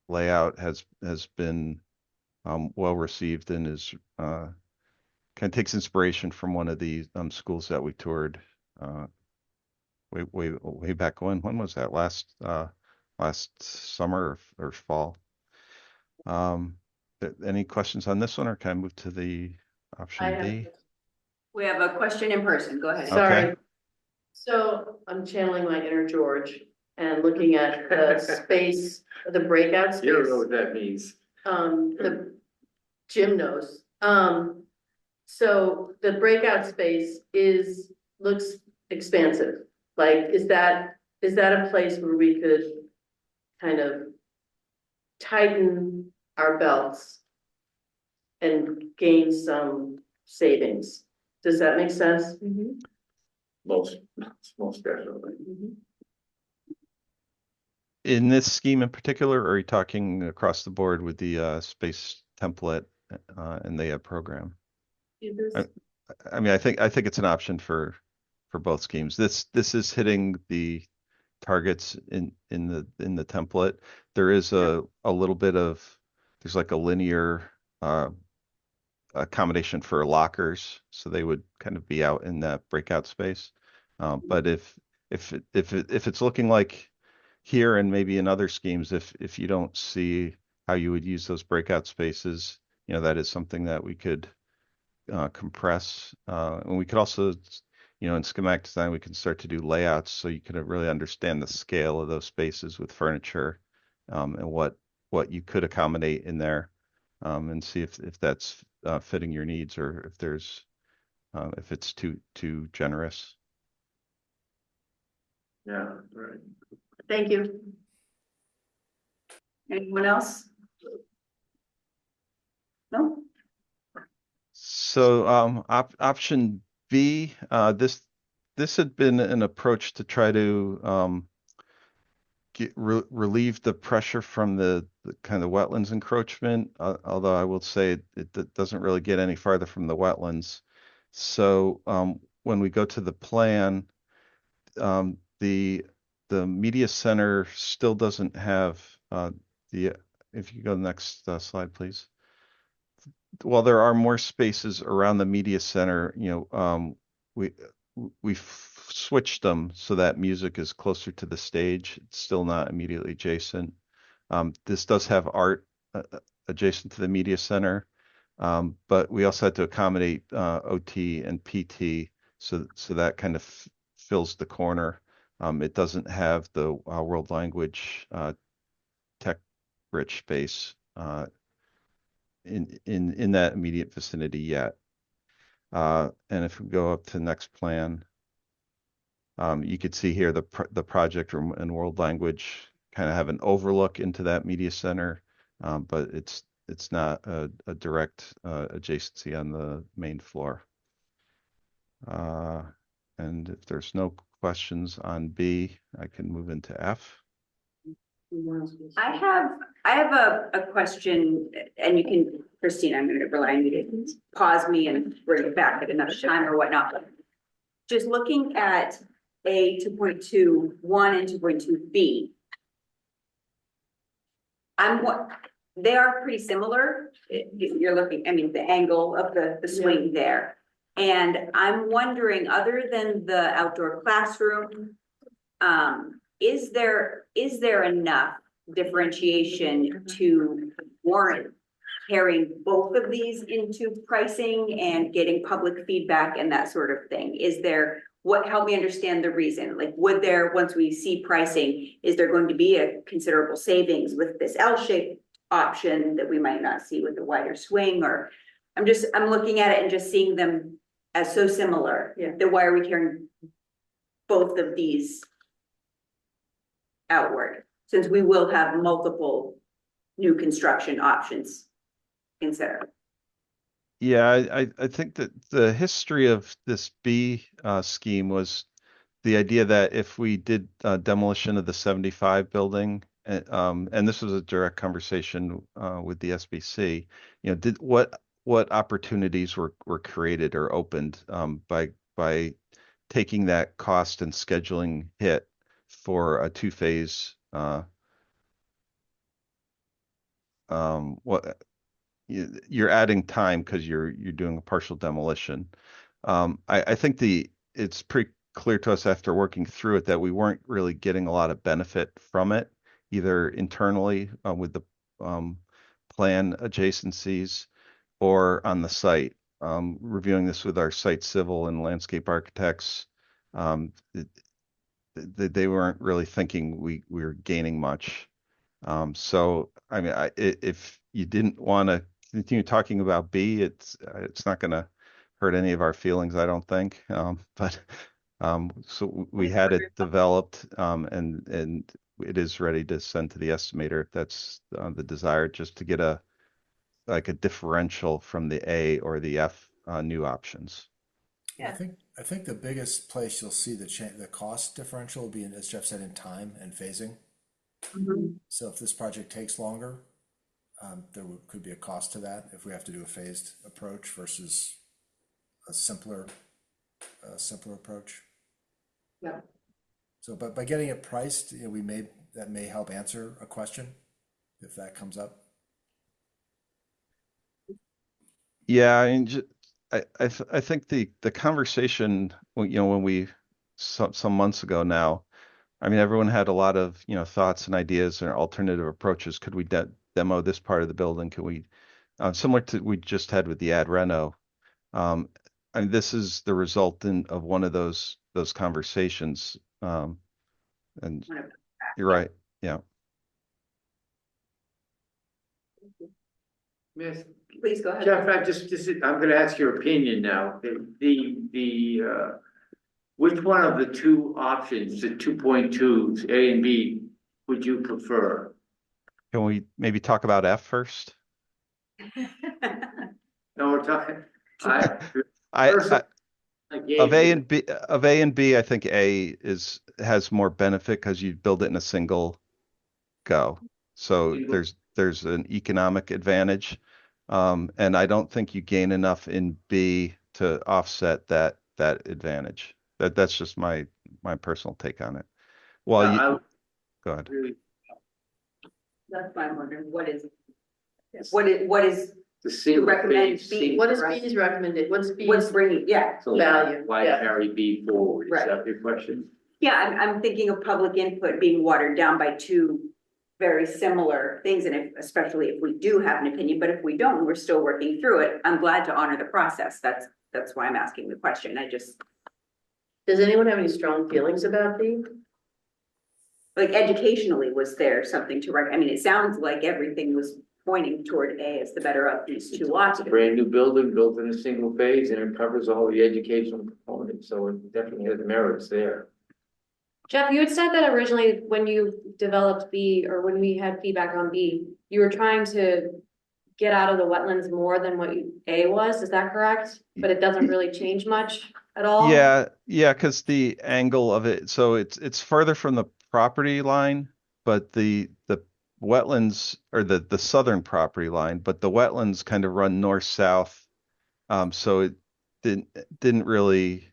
layout has been well received and is kind of takes inspiration from one of the schools that we toured way back when. When was that? Last summer or fall. Any questions on this one, or can I move to the option B? We have a question in person. Go ahead. Sorry. So I'm channeling my inner George and looking at the space, the breakout space. You don't know what that means. The gym knows. So the breakout space looks expansive. Like, is that a place where we could kind of tighten our belts and gain some savings? Does that make sense? Most definitely. In this scheme in particular, or are you talking across the board with the space template and the program? I mean, I think it's an option for both schemes. This is hitting the targets in the template. There is a little bit of there's like a linear accommodation for lockers, so they would kind of be out in that breakout space. But if it's looking like here and maybe in other schemes, if you don't see how you would use those breakout spaces, that is something that we could compress. And we could also, in schematic design, we can start to do layouts so you can really understand the scale of those spaces with furniture and what you could accommodate in there and see if that's fitting your needs or if there's if it's too generous. Yeah, right. Thank you. Anyone else? No? So option B, this had been an approach to try to relieve the pressure from the kind of wetlands encroachment, although I will say it doesn't really get any farther from the wetlands. So when we go to the plan, the media center still doesn't have the, if you go to the next slide, please. Well, there are more spaces around the media center, we switched them so that music is closer to the stage. It's still not immediately adjacent. This does have art adjacent to the media center, but we also had to accommodate OT and PT, so that kind of fills the corner. It doesn't have the world language tech-rich space in that immediate vicinity yet. And if we go up to the next plan, you could see here the project and world language kind of have an overlook into that media center, but it's not a direct adjacency on the main floor. And if there's no questions on B, I can move into F. I have a question, and you can, Christine, I'm going to rely on you to pause me and bring it back at another time or whatnot. Just looking at A 2.21 and 2.2B, they are pretty similar. You're looking, I mean, the angle of the swing there. And I'm wondering, other than the outdoor classroom, is there enough differentiation to warrant carrying both of these into pricing and getting public feedback and that sort of thing? Help me understand the reason. Like, once we see pricing, is there going to be a considerable savings with this L-shaped option that we might not see with the wider swing? Or I'm looking at it and just seeing them as so similar. Yeah. Then why are we carrying both of these outward, since we will have multiple new construction options considered? Yeah, I think that the history of this B scheme was the idea that if we did demolition of the 75 building, and this was a direct conversation with the SBC, what opportunities were created or opened by taking that cost and scheduling hit for a two-phase you're adding time because you're doing a partial demolition. I think it's pretty clear to us after working through it that we weren't really getting a lot of benefit from it, either internally with the plan adjacencies or on the site. Reviewing this with our site civil and landscape architects, they weren't really thinking we were gaining much. So I mean, if you didn't want to continue talking about B, it's not going to hurt any of our feelings, I don't think. But so we had it developed, and it is ready to send to the estimator if that's the desire, just to get a differential from the A or the F new options. Yeah. I think the biggest place you'll see the cost differential will be in, as Jeff said, in time and phasing. Mhm. So if this project takes longer, could be a cost to that if we have to do a phased approach versus a simpler approach. Yeah. So, but by getting it priced, you know, that may help answer a question if that comes up. Yeah, and I think the conversation, when we some months ago now, I mean, everyone had a lot of, thoughts and ideas and alternative approaches. Could we demo this part of the building? Could we, similar to we just had with the ad reno? And this is the result of one of those conversations. And you're right. Yeah. Miss, Please go ahead. Jeff, I'm gonna ask your opinion now. Which one of the two options, the 2.2s, A and B, would you prefer? Can we maybe talk about F first? No, we're talking, Of A and B, I think A has more benefit because you build it in a single go. So there's an economic advantage. And I don't think you gain enough in B to offset that advantage. That's just my personal take on it. Well, go ahead. really, That's why I'm wondering, what is the single recommend phase, B? What is B's recommended? What's B's what's bringing, yeah. so value? why Yeah. carry B forward? Is Right. that your question? Yeah, I'm thinking of public input being watered down by two very similar things, and especially if we do have an opinion, but if we don't, we're still working through it. I'm glad to honor the process. That's why I'm asking the question. Does anyone have any strong feelings about B? Like, educationally, was there something to I mean, it sounds like everything was pointing toward A as the better of these two It's a options. brand new building built in a single phase and it covers all the educational components, so it definitely has merits there. Jeff, you had said that originally when you developed B, or when we had feedback on B, you were trying to get out of the wetlands more than what A was, is that correct? But it doesn't really change much at all? Yeah, because the angle of it, so it's further from the property line, but the wetlands, or the southern property line, but the wetlands kind of run north-south. So it didn't really,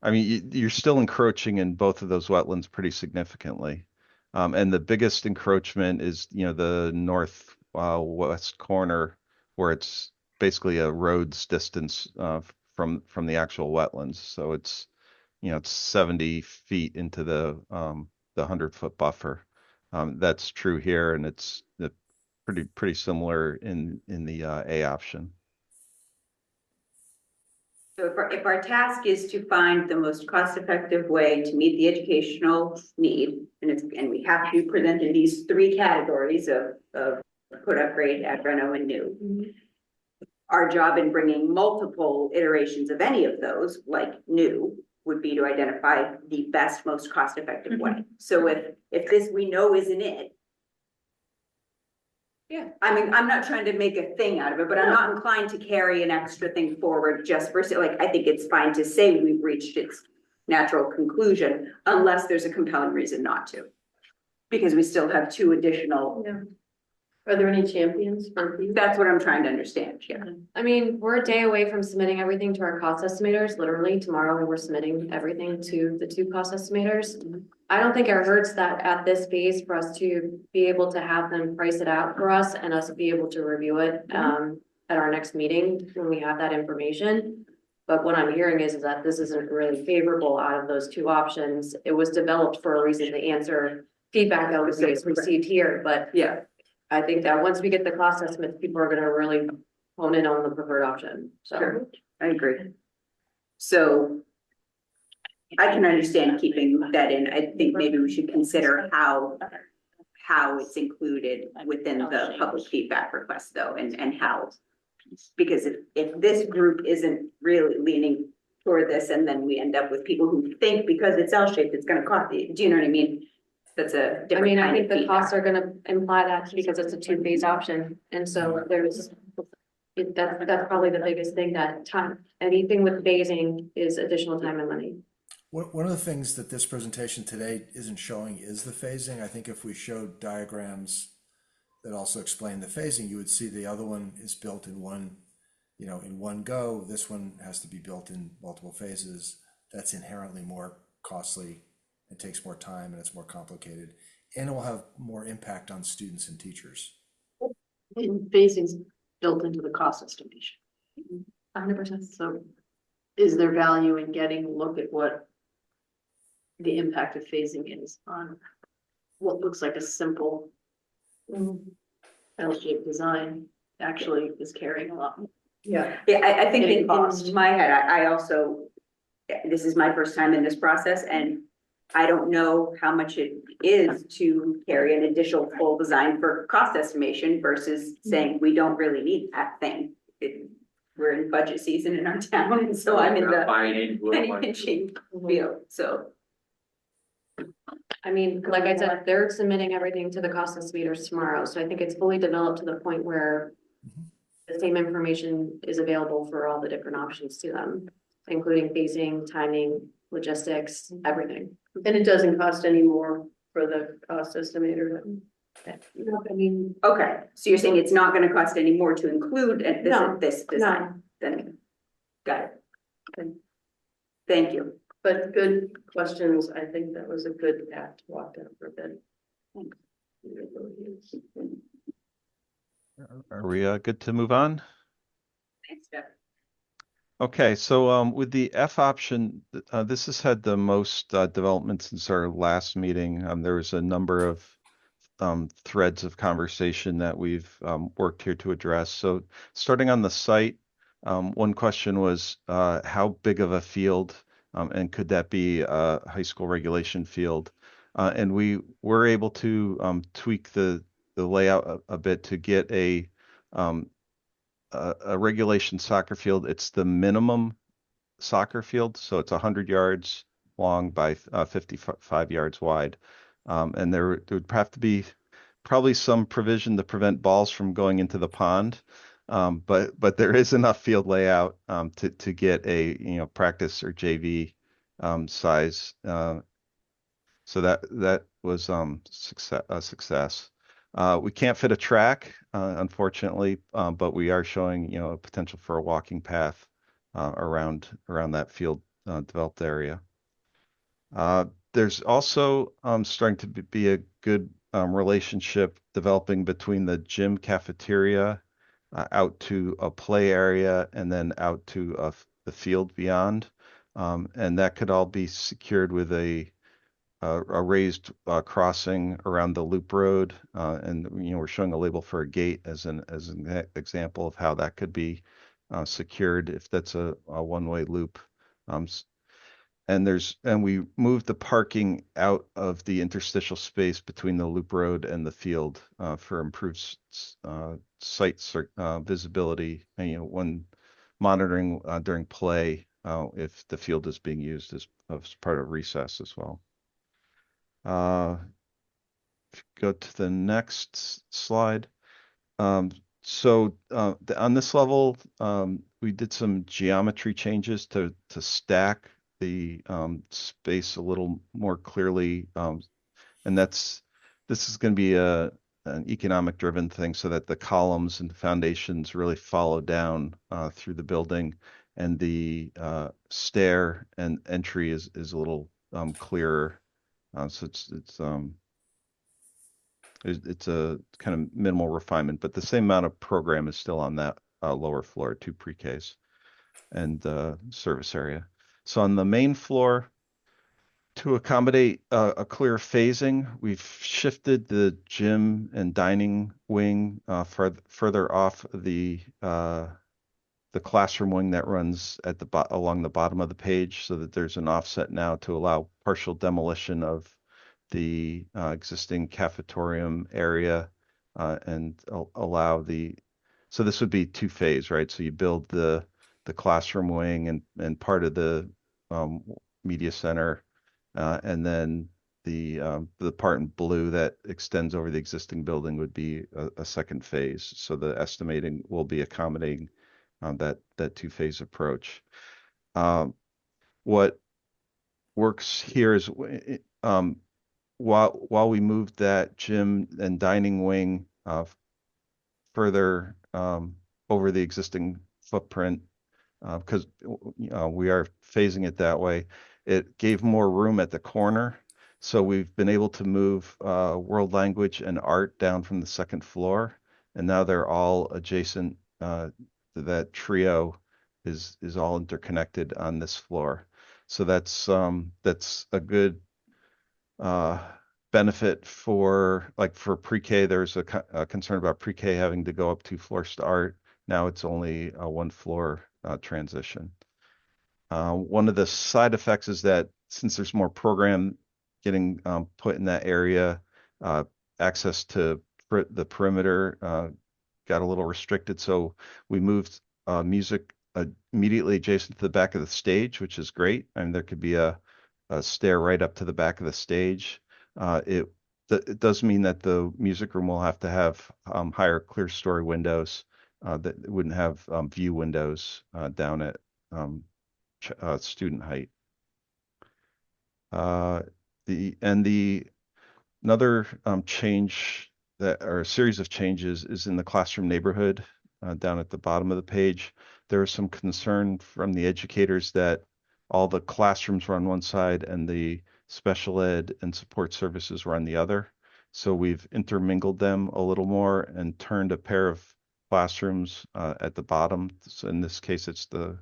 I mean, you're still encroaching in both of those wetlands pretty significantly. And the biggest encroachment is, the north west corner, where it's basically a road's distance from the actual wetlands. So it's 70 feet into the 100-foot buffer. That's true here, and it's pretty similar in the A option. So if our task is to find the most cost-effective way to meet the educational need, and we have to present in these three categories of put, upgrade, ad reno, and new. Our job in bringing multiple iterations of any of those, like new, would be to identify the best, most cost-effective way. So if this we know isn't it, yeah, I mean, I'm not trying to make a thing out of it, but I'm not inclined to carry an extra thing forward just for, like, I think it's fine to say we've reached its natural conclusion unless there's a compelling reason not to. Because we still have two additional. Yeah. Are there any champions for B? That's what I'm trying to understand, yeah. I mean, we're a day away from submitting everything to our cost estimators. Literally tomorrow, we're submitting everything to the two cost estimators. I don't think it hurts that at this phase for us to be able to have them price it out for us and us be able to review it at our next meeting when we have that information. But what I'm hearing is that this isn't really favorable out of those two options. It was developed for a reason to answer feedback that was received here, but yeah. I think that once we get the cost estimates, people are gonna really hone in on the preferred option, so. Sure, I agree. So I can understand keeping that in. I think maybe we should consider how it's included within the public feedback request though, and how Because if this group isn't really leaning toward this, and then we end up with people who think because it's L-shaped, it's gonna cost you, do you know what I mean? That's a I different mean, I kind think of the costs feedback. are gonna imply that because it's a two-phase option, and so that's probably the biggest thing, that time, anything with phasing is additional time and money. One of the things that this presentation today isn't showing is the phasing. I think if we showed diagrams that also explain the phasing, you would see the other one is built in one, in one go. This one has to be built in multiple phases. That's inherently more costly. It takes more time and it's more complicated, and it will have more impact on students and teachers. And phasing's built into the cost estimation. 100%. So is there value in getting a look at what the impact of phasing is on what looks like a simple L-shaped design actually is carrying a lot? Yeah, I think Getting in cost. my head, I also, this is my first time in this process, and I don't know how much it is to carry an additional full design for cost estimation versus saying we don't really need that thing. We're in budget season in our town, and so I'm in the Buying into it. penny pinching field, so. I mean, like I said, they're submitting everything to the cost estimators tomorrow, so I think it's fully developed to the point where the same information is available for all the different options to them, including phasing, timing, logistics, everything. And it doesn't cost any more for the cost estimator. I mean, Okay, so you're saying it's not gonna cost any more to include No, this design? Then, got it. Thank you. But good questions. I think that was a good path to walk down for a bit. It really is. Are we good to move on? Thanks, Jeff. Okay, so with the F option, this has had the most development since our last meeting. There was a number of threads of conversation that we've worked here to address. So starting on the site, one question was how big of a field, and could that be a high school regulation field? And we were able to tweak the layout a bit to get a regulation soccer field. It's the minimum soccer field, so it's 100 yards long by 55 yards wide. And there would have to be probably some provision to prevent balls from going into the pond. But there is enough field layout to get a practice or JV size. So that was a success. We can't fit a track, unfortunately, but we are showing a potential for a walking path around that field developed area. There's also starting to be a good relationship developing between the gym cafeteria out to a play area and then out to the field beyond. And that could all be secured with a raised crossing around the loop road, and we're showing a label for a gate as an example of how that could be secured if that's a one-way loop. And we moved the parking out of the interstitial space between the loop road and the field for improved site visibility, and when monitoring during play if the field is being used as part of recess as well. Go to the next slide. So on this level, we did some geometry changes to stack the space a little more clearly, and this is going to be an economic driven thing, so that the columns and foundations really follow down through the building, and the stair and entry is a little clearer. So it's a kind of minimal refinement, but the same amount of program is still on that lower floor, 2 pre-Ks and service area. So on the main floor, to accommodate a clear phasing, we've shifted the gym and dining wing further off the classroom wing that runs at along the bottom of the page, so that there's an offset now to allow partial demolition of the existing cafetorium area and allow the So this would be two-phase, right? So you build the classroom wing and part of the media center, and then the part in blue that extends over the existing building would be a second phase. So the estimating will be accommodating that two-phase approach. What works here is while we moved that gym and dining wing further over the existing footprint, because we are phasing it that way, it gave more room at the corner. So we've been able to move world language and art down from the second floor, and now they're all adjacent. That trio is all interconnected on this floor. So that's a good uh, benefit for pre-K. There's a concern about pre-K having to go up 2 floors to art. Now it's only a 1 floor transition. One of the side effects is that since there's more program getting put in that area, access to the perimeter got a little restricted. So we moved music immediately adjacent to the back of the stage, which is great. I mean, there could be a stair right up to the back of the stage. It does mean that the music room will have to have higher clear story windows that wouldn't have view windows down at student height. The another change that or a series of changes is in the classroom neighborhood down at the bottom of the page. There was some concern from the educators that all the classrooms were on one side and the special ed and support services were on the other. So we've intermingled them a little more and turned a pair of classrooms at the bottom. So in this case, it's the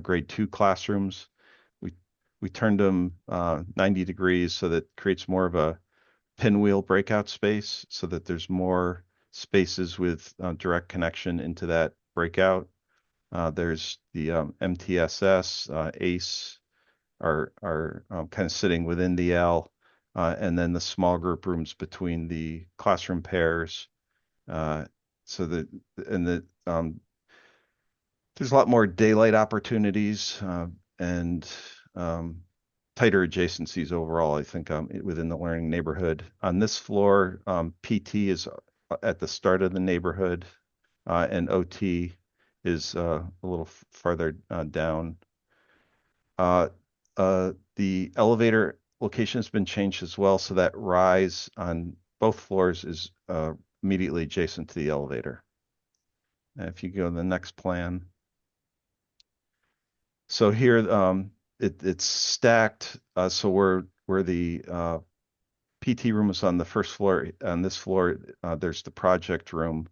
grade 2 classrooms. We turned them 90 degrees so that creates more of a pinwheel breakout space so that there's more spaces with direct connection into that breakout. There's the MTSS, ACE are kind of sitting within the L, and then the small group rooms between the classroom pairs. So that and the there's a lot more daylight opportunities and tighter adjacencies overall, I think, within the learning neighborhood. On this floor, PT is at the start of the neighborhood, and OT is a little farther down. The elevator location has been changed as well, so that rise on both floors is immediately adjacent to the elevator. And if you go to the next plan. So here, it's stacked. So where the PT room is on the first floor, on this floor, there's the project room,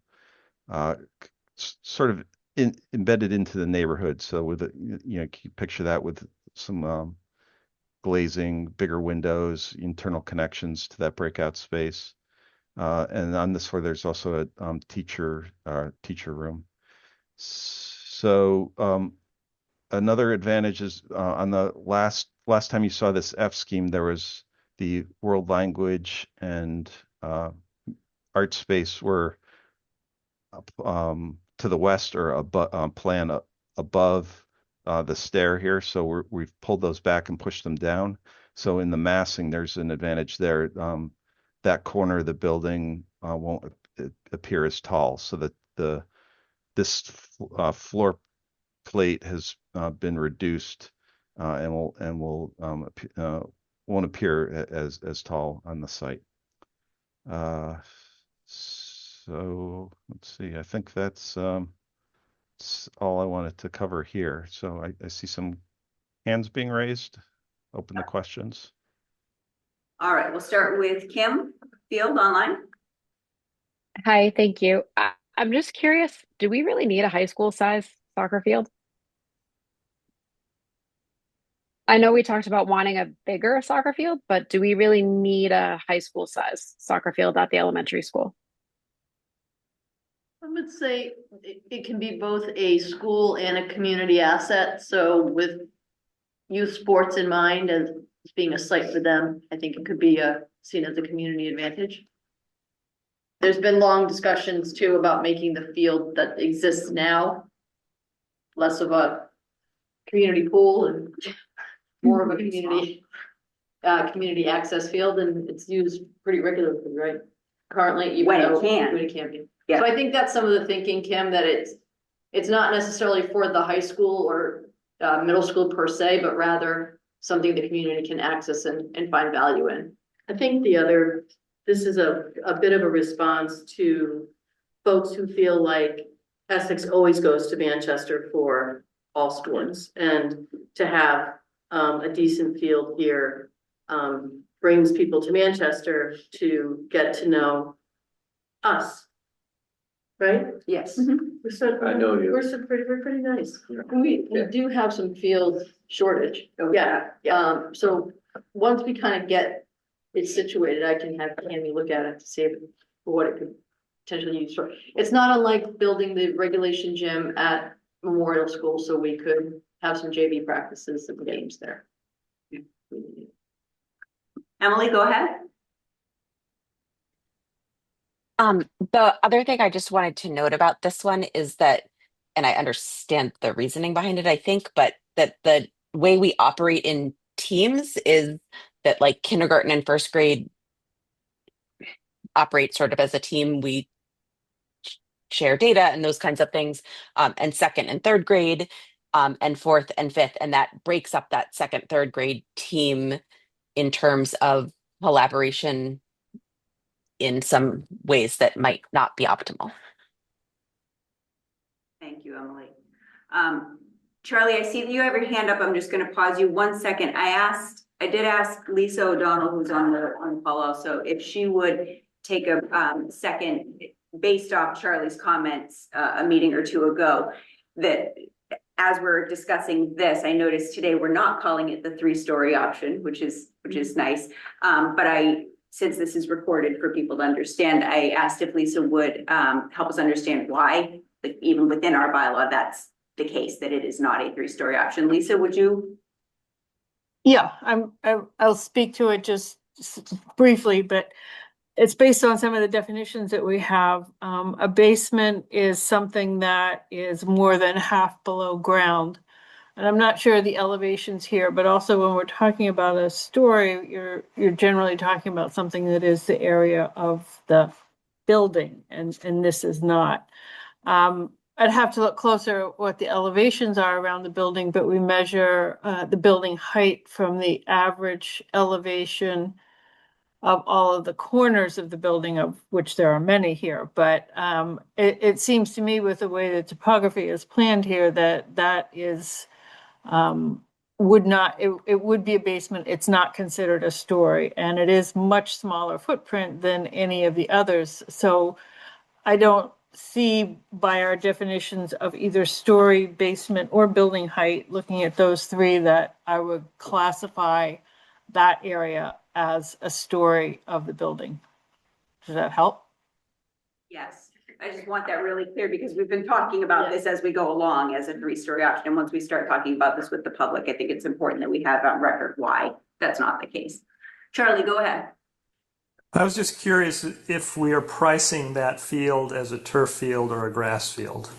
sort of embedded into the neighborhood. So with you picture that with some glazing, bigger windows, internal connections to that breakout space. And on this floor, there's also a teacher room. So another advantage is on the last time you saw this F scheme, there was the world language and art space were to the west or plan above the stair here. So we've pulled those back and pushed them down. So in the massing, there's an advantage there. That corner of the building won't appear as tall, so that this floor plate has been reduced and won't appear as tall on the site. So let's see. I think that's all I wanted to cover here. So I see some hands being raised. Open the questions. All right, we'll start with Kim Field online. Hi, thank you. I'm just curious, do we really need a high school size soccer field? I know we talked about wanting a bigger soccer field, but do we really need a high school size soccer field at the elementary school? I would say it can be both a school and a community asset. So with youth sports in mind as being a site for them, I think it could be seen as a community advantage. There's been long discussions too about making the field that exists now less of a community pool and more of a community access field, and it's used pretty regularly, right? Currently, even When it though can. when it can be. Yeah. So I think that's some of the thinking, Kim, that it's not necessarily for the high school or middle school per se, but rather something the community can access and find value in. I think this is a bit of a response to folks who feel like Essex always goes to Manchester for all sports, and to have a decent field here brings people to Manchester to get to know us. Right? Yes. I know you. We're pretty nice. We do have some field shortage. Yeah. So once we kind of get it situated, I can have Tammy look at it to see what it could potentially use for. It's not unlike building the regulation gym at Memorial School, so we could have some JV practices and games there. Emily, go ahead. The other thing I just wanted to note about this one is that, and I understand the reasoning behind it, I think, but that the way we operate in teams is that like kindergarten and first grade operate sort of as a team. We share data and those kinds of things, and second and third grade, and fourth and fifth, and that breaks up that second, third grade team in terms of collaboration in some ways that might not be optimal. Thank you, Emily. Charlie, I see that you have your hand up. I'm just going to pause you 1 second. I did ask Lisa O'Donnell, who's on the call also, if she would take a second based off Charlie's comments a meeting or two ago, that as we're discussing this, I noticed today we're not calling it the 3-story option, which is nice. But since this is recorded for people to understand, I asked if Lisa would help us understand why, like, even within our bylaw, that's the case, that it is not a 3-story option. Lisa, would you? Yeah, I'll speak to it just briefly, but it's based on some of the definitions that we have. A basement is something that is more than half below ground. And I'm not sure of the elevations here, but also when we're talking about a story, you're generally talking about something that is the area of the building, and this is not. I'd have to look closer at what the elevations are around the building, but we measure the building height from the average elevation of all of the corners of the building, of which there are many here. But it seems to me, with the way the topography is planned here, that is it would be a basement. It's not considered a story, and it is much smaller footprint than any of the others. So I don't see, by our definitions of either story, basement, or building height, looking at those three, that I would classify that area as a story of the building. Does that help? Yes, I just want that really clear, because we've been talking about this as we go along as a 3-story option. And once we start talking about this with the public, I think it's important that we have on record why that's not the case. Charlie, go ahead. I was just curious if we are pricing that field as a turf field or a grass field.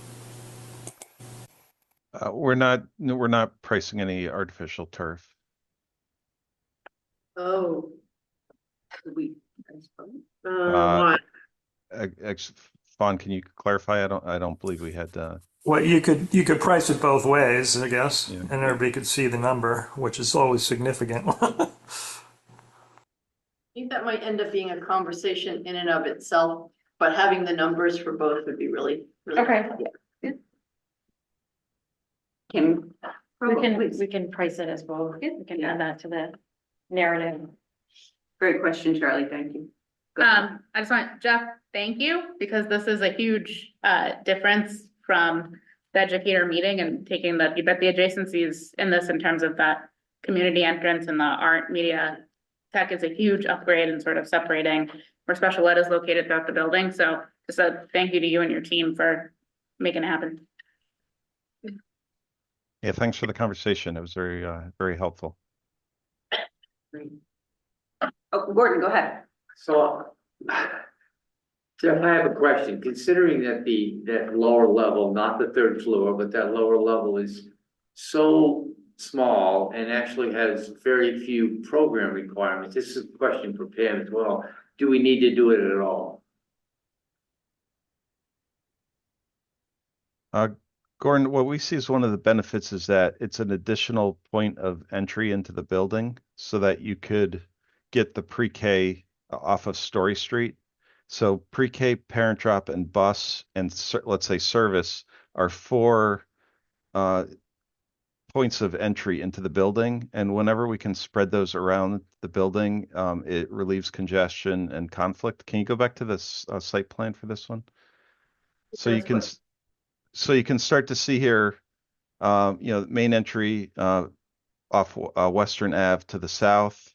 We're not pricing any artificial turf. Oh. Fawn, can you clarify? I don't believe we had. Well, you could price it both ways, I guess, Yeah. and everybody could see the number, which is always significant. I think that might end up being a conversation in and of itself, but having the numbers for both would be really, really Okay. helpful. Yeah. Kim? We can price it as both. We can add that to the narrative. Great question, Charlie. Thank you. Go ahead. I just want, Jeff, thank you, because this is a huge difference from the educator meeting and taking the adjacencies in this, in terms of that community entrance and the art media tech is a huge upgrade in sort of separating where special ed is located throughout the building. So just a thank you to you and your team for making it happen. Yeah, thanks for the conversation. It was very, very helpful. Oh, Gordon, go ahead. So Jeff, I have a question. Considering that that lower level, not the third floor, but that lower level is so small and actually has very few program requirements. This is a question for Pam as well. Do we need to do it at all? Gordon, what we see as one of the benefits is that it's an additional point of entry into the building so that you could get the pre-K off of Story Street. So pre-K, parent drop, and bus, and let's say service are four points of entry into the building. And whenever we can spread those around the building, it relieves congestion and conflict. Can you go back to this site plan for this one? So you can, so you can start to see here, main entry off Western Ave to the south.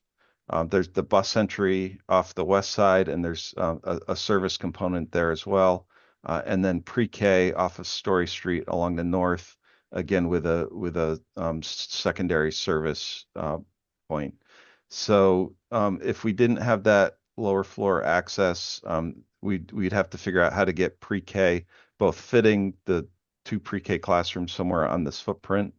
There's the bus entry off the west side, and there's a service component there as well. And then pre-K off of Story Street along the north, again with a secondary service point. So if we didn't have that lower floor access, we'd have to figure out how to get pre-K, both fitting the 2 pre-K classrooms somewhere on this footprint.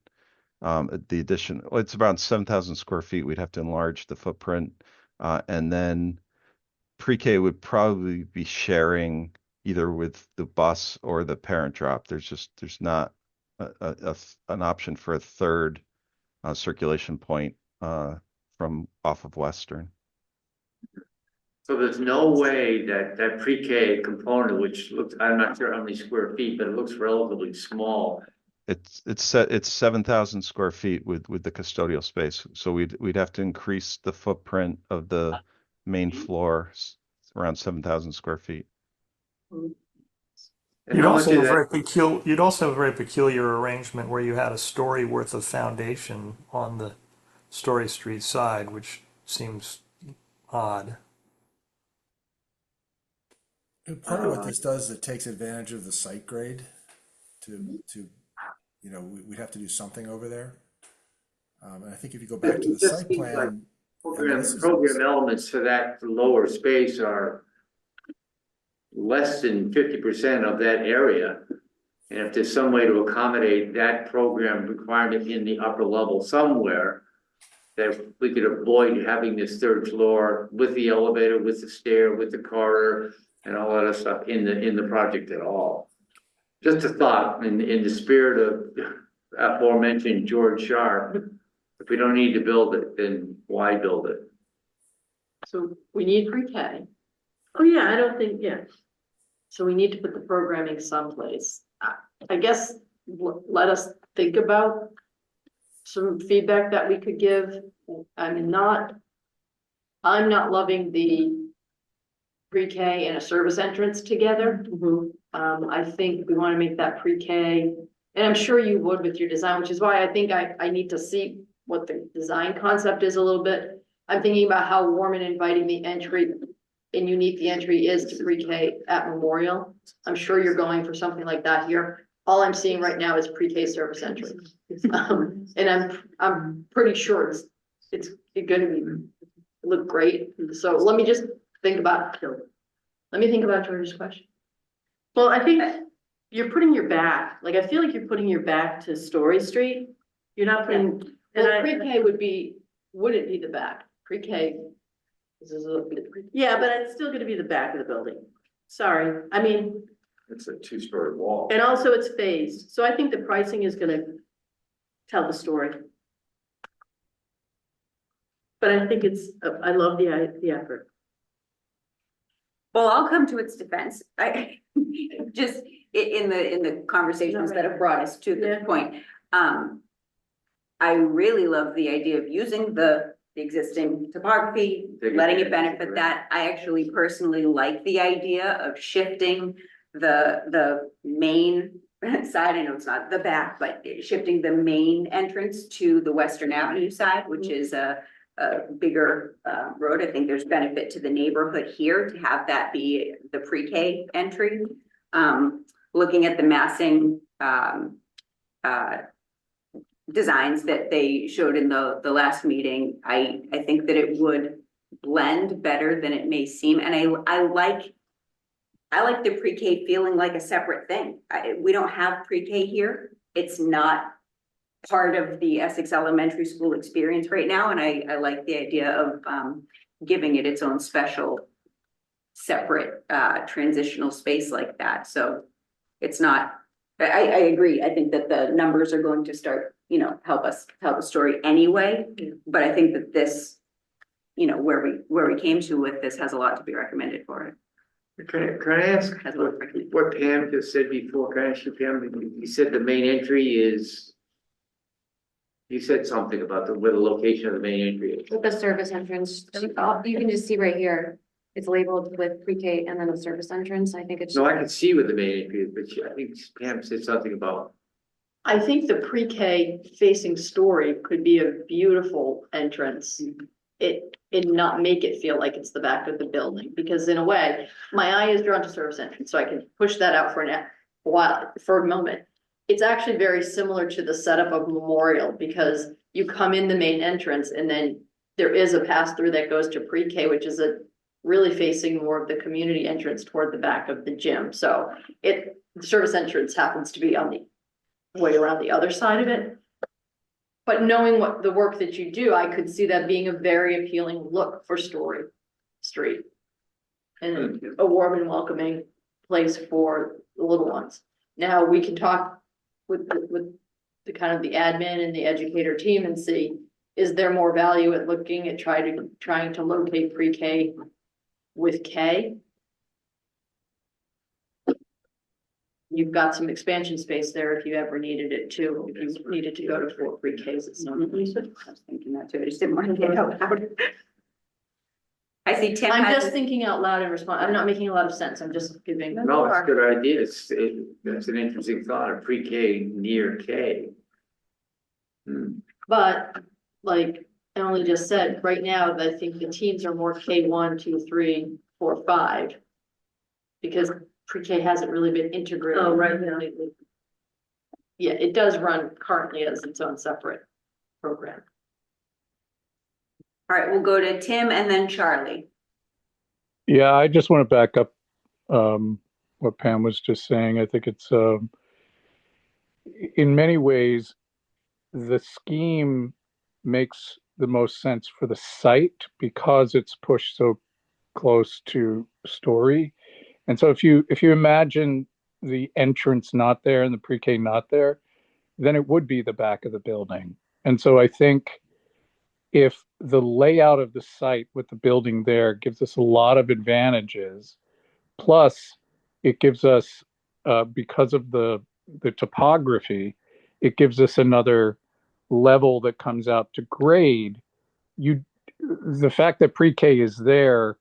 The addition, it's around 7,000 square feet. We'd have to enlarge the footprint. And then pre-K would probably be sharing either with the bus or the parent drop. There's not an option for a third circulation point from off of Western. So there's no way that pre-K component, which looks, I'm not sure how many square feet, but it looks relatively small. It's 7,000 square feet with the custodial space. So we'd have to increase the footprint of the main floor around 7,000 square feet. And You'd also have a very peculiar arrangement where you had a story worth of foundation on the Story Street side, which seems odd. Part of what this does is it takes advantage of the site grade to we'd have to do something over there. And I think if you go back to the site plan, program elements to that lower space are less than 50% of that area. And if there's some way to accommodate that program requirement in the upper level somewhere, that we could avoid having this third floor with the elevator, with the stair, with the corridor, and all that other stuff in the project at all. Just a thought in the spirit of aforementioned George Sharp. If we don't need to build it, then why build it? So we need pre-K. Oh yeah, I don't think, yeah. So we need to put the programming someplace. I guess let us think about some feedback that we could give. I'm not loving the pre-K and a service entrance together. I think we want to make that pre-K, and I'm sure you would with your design, which is why I think I need to see what the design concept is a little bit. I'm thinking about how warm and inviting the entry and unique the entry is to pre-K at Memorial. I'm sure you're going for something like that here. All I'm seeing right now is pre-K service entry. And I'm pretty sure it's going to look great. So let me just think about George's question. Well, I think you're putting your back, like, I feel like you're putting your back to Story Street. You're not putting, well, pre-K wouldn't be the back. Pre-K. Yeah, but it's still gonna be the back of the building. Sorry, I mean. It's a 2-story wall. And also it's phased, so I think the pricing is gonna tell the story. But I think I love the effort. Well, I'll come to its defense. I just in the conversations that have brought us to this point. I really love the idea of using the existing topography, letting it benefit that. I actually personally like the idea of shifting the main side. I know it's not the back, but shifting the main entrance to the Western Avenue side, which is a bigger road. I think there's benefit to the neighborhood here to have that be the pre-K entry. Looking at the massing designs that they showed in the last meeting, I think that it would blend better than it may seem. And I I like the pre-K feeling like a separate thing. We don't have pre-K here. It's not part of the Essex Elementary School experience right now, and I like the idea of giving it its own special, separate transitional space like that. So it's not. I agree. I think that the numbers are going to start, help us tell the story anyway. But I think that this, where we came to with this has a lot to be recommended for it. Can I ask what Pam just said before? Can I ask you, Pam? You said the main entry is. You said something about where the location of the main entry is. With the service entrance, you can just see right here, it's labeled with pre-K and then a service entrance. I think it's. No, I can see where the main entry is, but I think Pam said something about. I think the pre-K facing story could be a beautiful entrance. It not make it feel like it's the back of the building, because in a way, my eye is drawn to service entrance, so I can push that out for a while, for a moment. It's actually very similar to the setup of Memorial, because you come in the main entrance and then there is a pass through that goes to pre-K, which is really facing more of the community entrance toward the back of the gym. So the service entrance happens to be on the way around the other side of it. But knowing what the work that you do, I could see that being a very appealing look for Story Street. And a warm and welcoming place for the little ones. Now we can talk with the kind of the admin and the educator team and see, is there more value at looking at trying to locate pre-K with K? You've got some expansion space there if you ever needed it too, if you needed to go to 4 pre-Ks at some point. I was thinking that too. I just didn't want to get out loud. I see Tim. I'm just thinking out loud in response. I'm not making a lot of sense. I'm just giving. No, it's a good idea. It's an interesting thought, a pre-K near K. But like Emily just said, right now, I think the teens are more K1, 2, 3, 4, 5. Because pre-K hasn't really been integrated. Oh, right now. Yeah, it does run currently as its own separate program. All right, we'll go to Tim and then Charlie. Yeah, I just want to back up what Pam was just saying. I think it's in many ways the scheme makes the most sense for the site because it's pushed so close to Story. And so if you imagine the entrance not there and the pre-K not there, then it would be the back of the building. And so I think if the layout of the site with the building there gives us a lot of advantages, plus it gives us, because of the topography, it gives us another level that comes out to grade. The fact that pre-K is there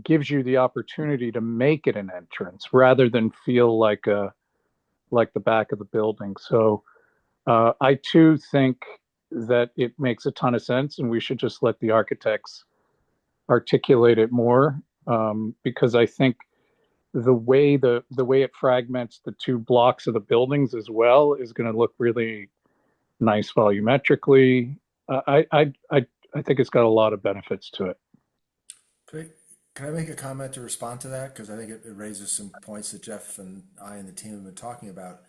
gives you the opportunity to make it an entrance rather than feel like the back of the building. So I too think that it makes a ton of sense, and we should just let the architects articulate it more, because I think the way it fragments the two blocks of the buildings as well is going to look really nice volumetrically. I think it's got a lot of benefits to it. Can I make a comment to respond to that? Because I think it raises some points that Jeff and I and the team have been talking about.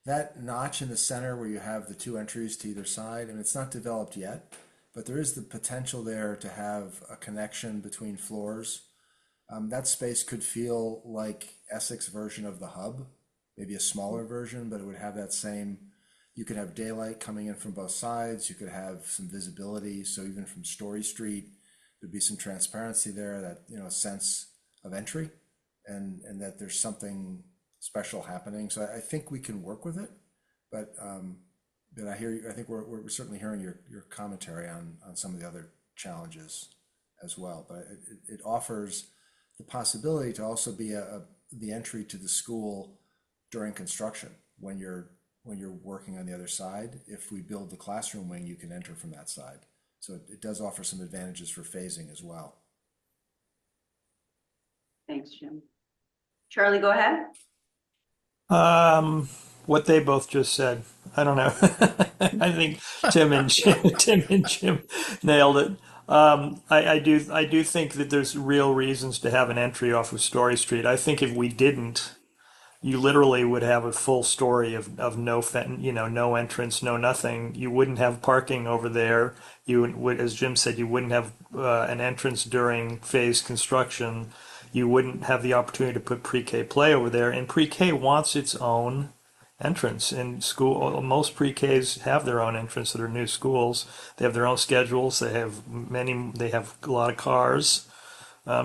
That notch in the center where you have the 2 entries to either side, and it's not developed yet, but there is the potential there to have a connection between floors. That space could feel like Essex version of the hub, maybe a smaller version, but it would have that same, you could have daylight coming in from both sides, you could have some visibility, so even from Story Street, there'd be some transparency there, that, a sense of entry, and that there's something special happening. So I think we can work with it, but I hear you. I think we're certainly hearing your commentary on some of the other challenges as well. But it offers the possibility to also be the entry to the school during construction when you're working on the other side. If we build the classroom wing, you can enter from that side. So it does offer some advantages for phasing as well. Thanks, Jim. Charlie, go ahead. What they both just said. I don't know. I think Tim and Jim nailed it. I do think that there's real reasons to have an entry off of Story Street. I think if we didn't, you literally would have a full story of no, no entrance, no nothing. You wouldn't have parking over there. You would, as Jim said, you wouldn't have an entrance during phase construction. You wouldn't have the opportunity to put pre-K play over there. And pre-K wants its own entrance. And school, most pre-Ks have their own entrance that are new schools. They have their own schedules. They have a lot of cars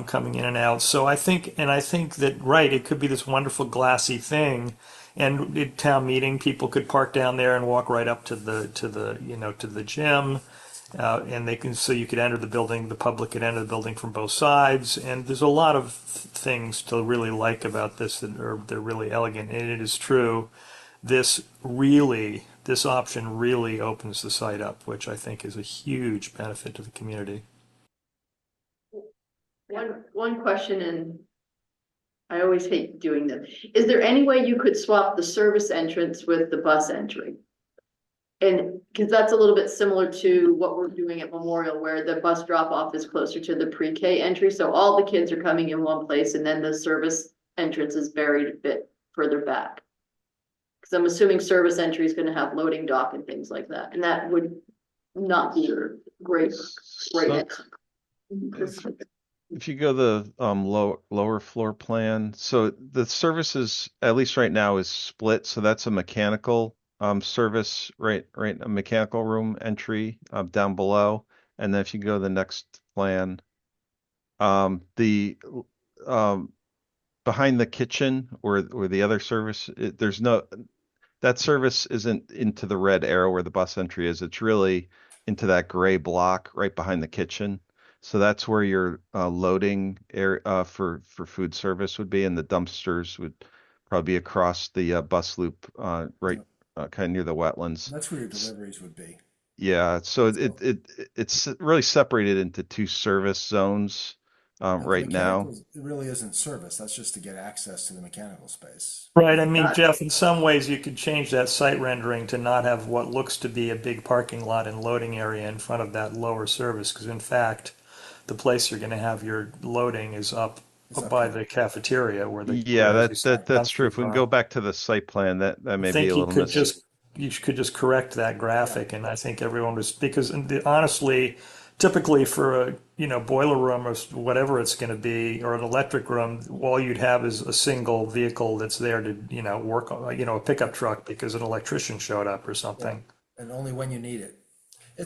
coming in and out. So I think that, right, it could be this wonderful glassy thing. And at town meeting, people could park down there and walk right up to the gym. And they can, so you could enter the building, the public could enter the building from both sides. And there's a lot of things to really like about this they're really elegant. And it is true. This option really opens the site up, which I think is a huge benefit to the community. One question, and I always hate doing them. Is there any way you could swap the service entrance with the bus entry? And because that's a little bit similar to what we're doing at Memorial, where the bus drop off is closer to the pre-K entry. So all the kids are coming in one place and then the service entrance is buried a bit further back. Because I'm assuming service entry is going to have loading dock and things like that. And that would not be great. If you go the lower floor plan, so the services, at least right now, is split. So that's a mechanical service, right, a mechanical room entry down below. And then if you go to the next plan, the behind the kitchen or the other service, there's no, that service isn't into the red arrow where the bus entry is. It's really into that gray block right behind the kitchen. So that's where your loading air for food service would be, and the dumpsters would probably be across the bus loop, right, kind of near the wetlands. That's where your deliveries would be. Yeah, so it's really separated into two service zones right now. It really isn't service. That's just to get access to the mechanical space. Right. I mean, Jeff, in some ways you could change that site rendering to not have what looks to be a big parking lot and loading area in front of that lower service, because in fact, the place you're going to have your loading is up by the cafeteria where the Yeah, where, as you said, that's true. If we can dumpsters go are. back to the site plan, that I may be think a little you could just correct that graphic, and I think everyone was, because honestly, typically for a boiler room or whatever it's going to be, or an electric room, all you'd have is a single vehicle that's there to work on, a pickup truck because an electrician showed up or something. Yeah. And only when you need it.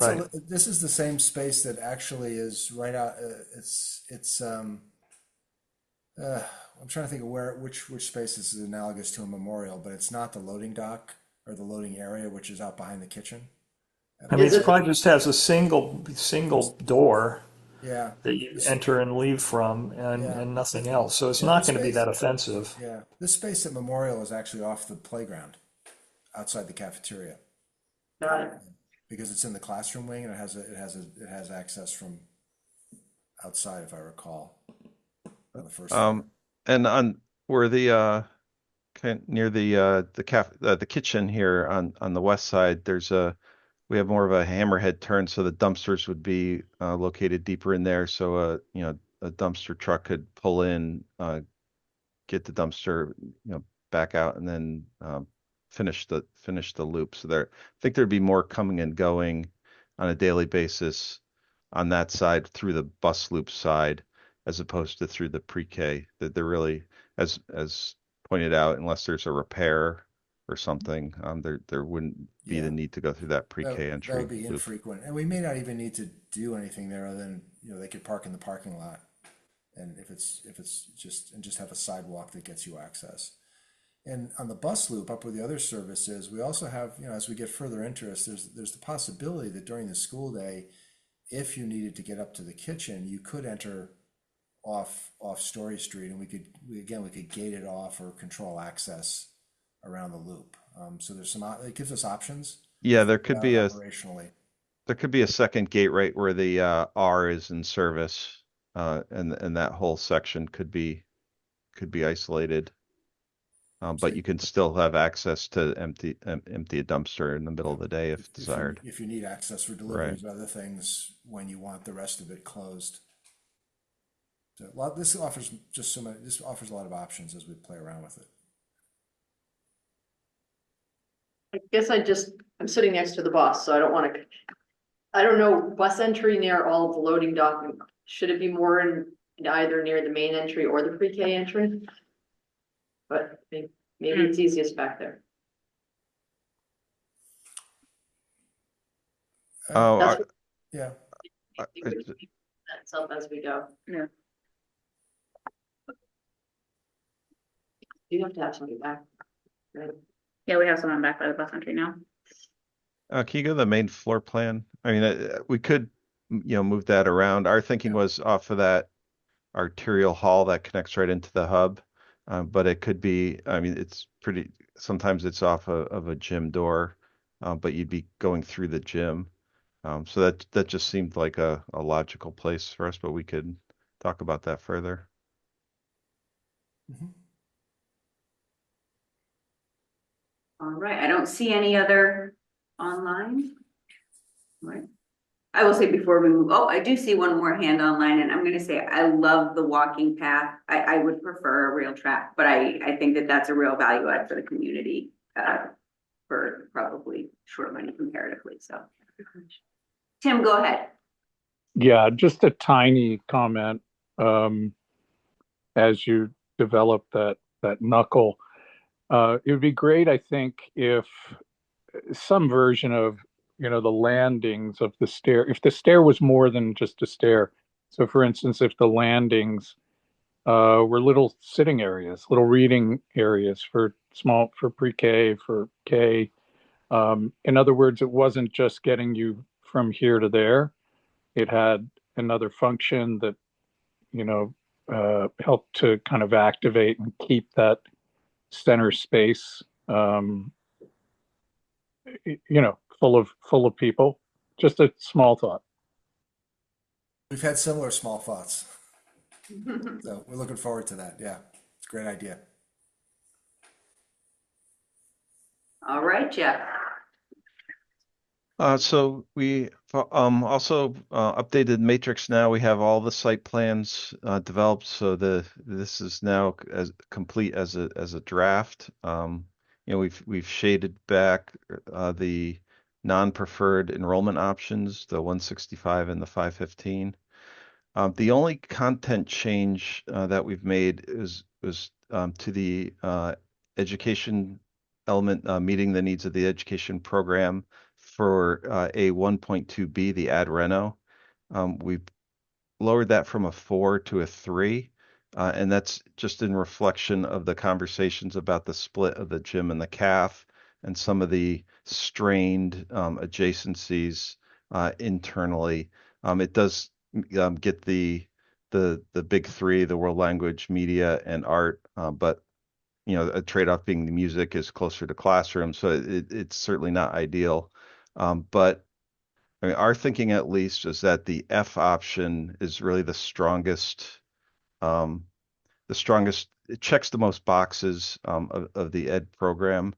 Right. This is the same space that actually is right out. I'm trying to think of which space is analogous to a memorial, but it's not the loading dock or the loading area, which is out behind the kitchen. I mean, it probably just has a single door Yeah. that you enter and leave from, and nothing else. So it's Yeah, not going to be that offensive. Yeah, this space at Memorial is actually off the playground, outside the cafeteria. Got it. Because it's in the classroom wing and it has access from outside, if I recall. On the first floor. And on where the kind of near the kitchen here on the west side, we have more of a hammerhead turn, so the dumpsters would be located deeper in there. So a dumpster truck could pull in, get the dumpster back out, and then finish the loop. So I think there'd be more coming and going on a daily basis on that side through the bus loop side, as opposed to through the pre-K. That they're really, as pointed out, unless there's a repair or something, there wouldn't be the need to go through that pre-K entry. That would be infrequent, and we may not even need to do anything there other than they could park in the parking lot, and if it's just have a sidewalk that gets you access. And on the bus loop up where the other service is, we also have, as we get further interest, there's the possibility that during the school day, if you needed to get up to the kitchen, you could enter off Story Street, and we could gate it off or control access around the loop. So it gives us options. Yeah, there could be operationally. There could be a second gate right where the R is in service, and that whole section could be isolated. but you can still have access to empty a dumpster in the middle of the day if desired. If you need access for deliveries, other things, when you want the rest of it closed. So this offers this offers a lot of options as we play around with it. I guess I'm sitting next to the bus, so I don't know, bus entry near all of the loading dock, should it be more in either near the main entry or the pre-K entry? But maybe it's easiest back there. Yeah. Itself as we go. Yeah. You have to have somebody back, right? Yeah, we have someone back by the bus entry now. Can you go to the main floor plan? I mean, we could, move that around. Our thinking was off of that arterial hall that connects right into the hub. But it could be, I mean, sometimes it's off of a gym door, but you'd be going through the gym. So that just seemed like a logical place for us, but we could talk about that further. All right, I don't see any other online. All right. I will say before we move, I do see one more hand online, and I'm going to say I love the walking path. I would prefer a rail track, but I think that that's a real value add for the community for probably short money comparatively. So, Tim, go ahead. Yeah, just a tiny comment. As you develop that knuckle, it would be great, I think, if some version of the landings of the stair, if the stair was more than just a stair. So for instance, if the landings were little sitting areas, little reading areas for pre-K, for K. In other words, it wasn't just getting you from here to there. It had another function that helped to kind of activate and keep that center space full of people. Just a small thought. We've had similar small thoughts. So we're looking forward to that. Yeah, it's a great idea. All right, Jeff. So we also updated matrix. Now we have all the site plans developed, so this is now as complete as a draft. We've shaded back the non-preferred enrollment options, the 165 and the 515. The only content change that we've made was to the education element, meeting the needs of the education program for a 1.2b, the ad reno. We've lowered that from a 4 to a 3, and that's just in reflection of the conversations about the split of the gym and the calf and some of the strained adjacencies internally. It does get the big three, the world language, media, and art, but a trade-off being the music is closer to classroom, so it's certainly not ideal. But I mean, our thinking at least is that the F option is really the strongest. It checks the most boxes of the ed program,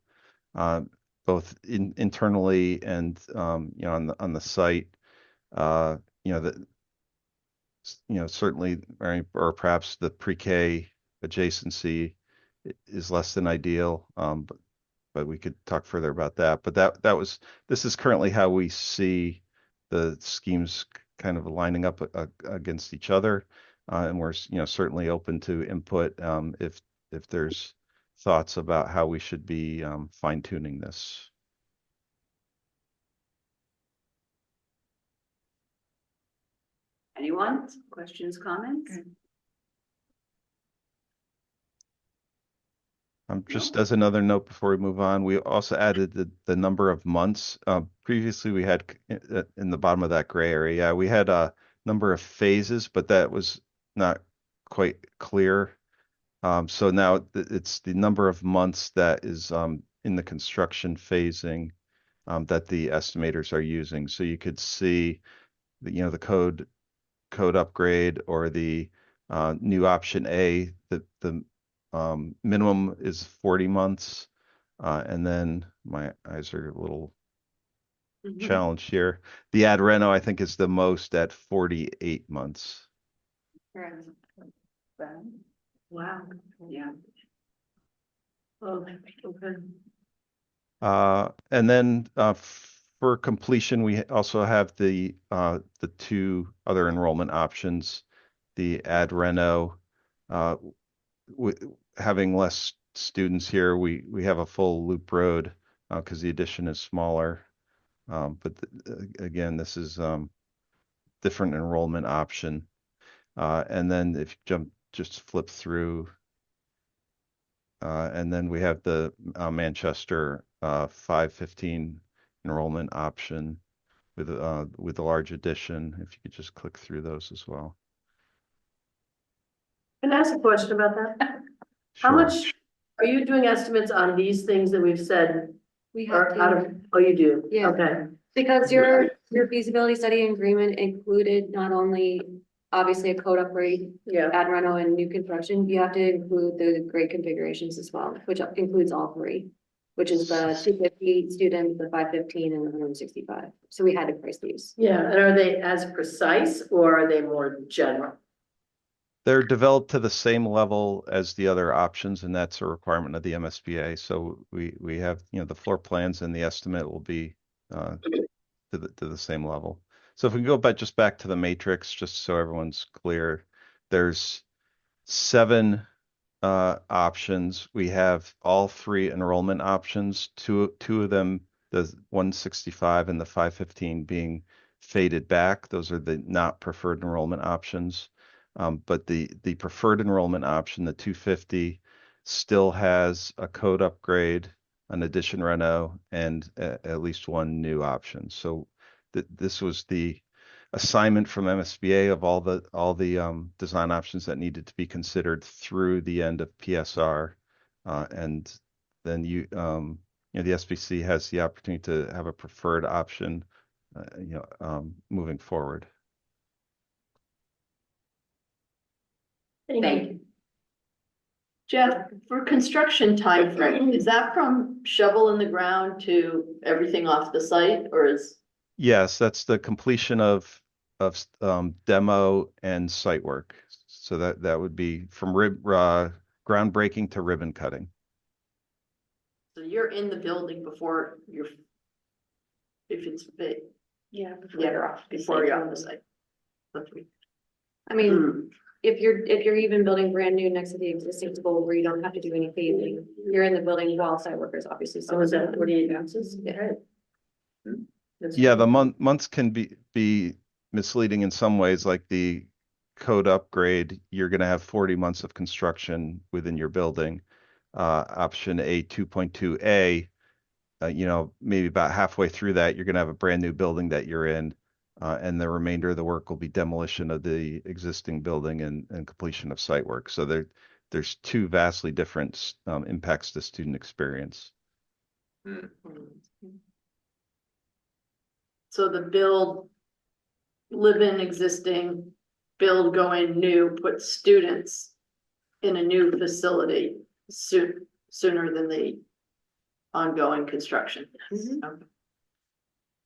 both internally and on the site. Certainly, or perhaps the pre-K adjacency is less than ideal, but we could talk further about that. But this is currently how we see the schemes kind of lining up against each other, and we're certainly open to input if there's thoughts about how we should be fine-tuning this. Anyone? Questions, comments? Just as another note before we move on, we also added the number of months. Previously, we had in the bottom of that gray area, we had a number of phases, but that was not quite clear. So now it's the number of months that is in the construction phasing that the estimators are using. So you could see the code upgrade or the new option A, the minimum is 40 months. And then my eyes are a little challenged here. The ad reno, I think, is the most at 48 months. Wow, yeah. Oh, okay. And then for completion, we also have the two other enrollment options. The ad reno, having less students here, we have a full loop road because the addition is smaller. But again, this is different enrollment option. And then if you just flip through, and then we have the Manchester 515 enrollment option with a large addition. If you could just click through those as well. Can I ask a question about that? How Sure. much are you doing estimates on these things that we've said We have are out to, of, oh, you do? Yeah. Okay. because your feasibility study agreement included not only obviously a code upgrade, Yeah. ad reno and new construction, you have to include the grade configurations as well, which includes all three, which is the 250 student, the 515 and the 165. So we had to price these. Yeah, and are they as precise or are they more general? They're developed to the same level as the other options, and that's a requirement of the MSBA. So we have, the floor plans and the estimate will be to the same level. So if we go back to the matrix, just so everyone's clear, there's 7 options. We have all 3 enrollment options. Two of them, the 165 and the 515, being faded back. Those are the not preferred enrollment options. But the preferred enrollment option, the 250, still has a code upgrade, an addition reno, and at least one new option. So this was the assignment from MSBA of all the design options that needed to be considered through the end of PSR, and then the SBC has the opportunity to have a preferred option, moving forward. Thank you. Jeff, for construction timeframe, is that from shovel in the ground to everything off the site, or is? Yes, that's the completion of demo and site work. So that would be from groundbreaking to ribbon cutting. So you're in the building before you're, if it's big. Yeah. Before you're off the site. I mean, if you're even building brand new next to the existing school where you don't have to do any paving, you're in the building while site workers obviously. So is that 48 ounces? Yeah. Yeah, the months can be misleading in some ways, like the code upgrade, you're going to have 40 months of construction within your building. Option A 2.2A, maybe about halfway through that, you're going to have a brand new building that you're in, and the remainder of the work will be demolition of the existing building and completion of site work. So there's 2 vastly different impacts to student experience. So the build, live in existing, build going new, put students in a new facility sooner than the ongoing construction. Okay.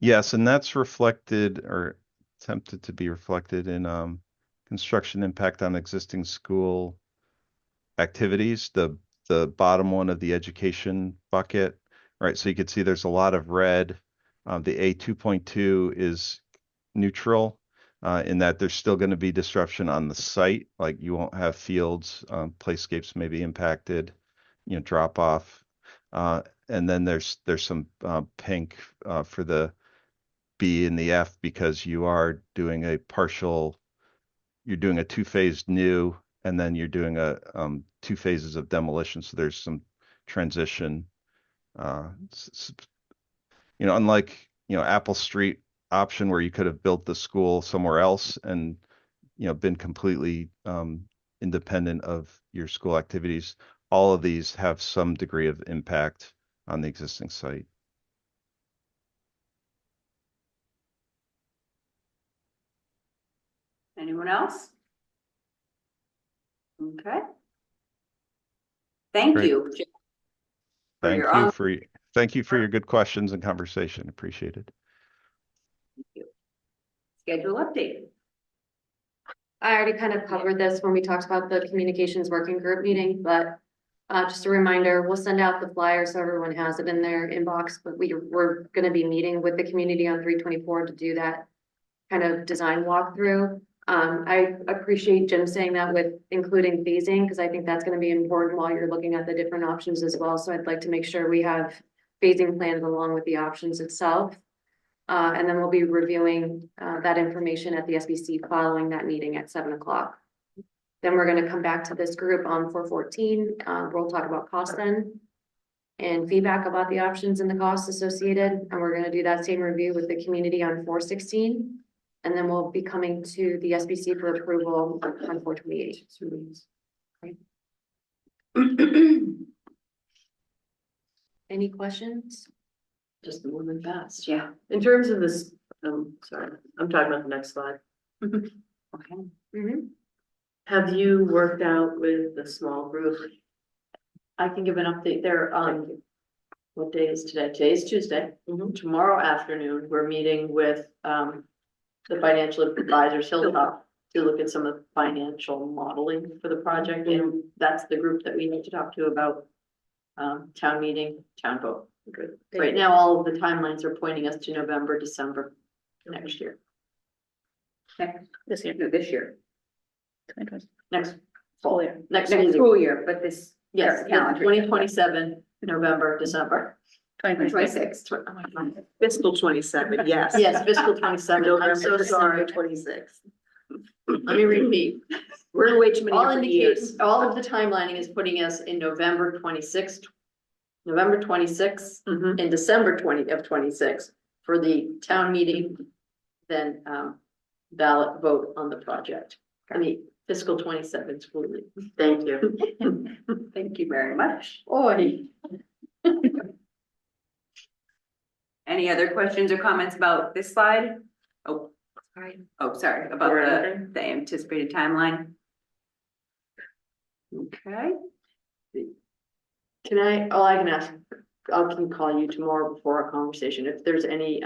Yes, and that's reflected or attempted to be reflected in construction impact on existing school activities, the bottom one of the education bucket, right? So you can see there's a lot of red. The A 2.2 is neutral in that there's still going to be disruption on the site, like you won't have fields, playscapes may be impacted, drop off. And then there's some pink for the B and the F because you're doing a 2-phased new, and then you're doing a 2 phases of demolition. So there's some transition. Unlike Apple Street option where you could have built the school somewhere else and been completely independent of your school activities. All of these have some degree of impact on the existing site. Anyone else? Okay. Thank Great. you. Jim, for Thank your you on- for thank you for your good questions and conversation. Appreciate it. schedule update. I already kind of covered this when we talked about the communications working group meeting, but just a reminder, we'll send out the flyer so everyone has it in their inbox, but we're gonna be meeting with the community on 3/24 to do that kind of design walkthrough. I appreciate Jim saying that with including phasing, because I think that's gonna be important while you're looking at the different options as well. So I'd like to make sure we have phasing plans along with the options itself. And then we'll be reviewing that information at the SBC following that meeting at 7 o'clock. Then we're gonna come back to this group on 4/14. We'll talk about cost then and feedback about the options and the costs associated. And we're gonna do that same review with the community on 4/16. And then we'll be coming to the SBC for approval on 4/28. Right. Any questions? Just moving fast. Yeah. In terms of this, sorry, I'm talking about the next slide. Okay. Mm-hmm. Have you worked out with the small group? I can give an update there on, what day is today? Today is Tuesday. Tomorrow afternoon, we're meeting with, the financial advisors, Hilltop, to look at some of the financial modeling for the project. And that's the group that we need to talk to about, town meeting, town vote. Good. Right now, all of the timelines are pointing us to November, December next year. This year. No, this year. Next fall year. Next Next school year, but this. Yes, calendar. 2027, November, December. 2026. Fiscal 27, yes. Yes, fiscal 27. I'm so sorry. 26. Let me repeat. We're way too many All different indicates, years. all of the timelining is putting us in November 26th, November 26th, and December 26 for the town meeting, then ballot vote on the project. I mean, fiscal 27 school year. Thank you. Thank you very much. Oy. Any other questions or comments about this slide? Oh, sorry. Oh, sorry, about the anticipated timeline. Okay. Can I, all I can ask, I can call you tomorrow before our conversation, if there's any,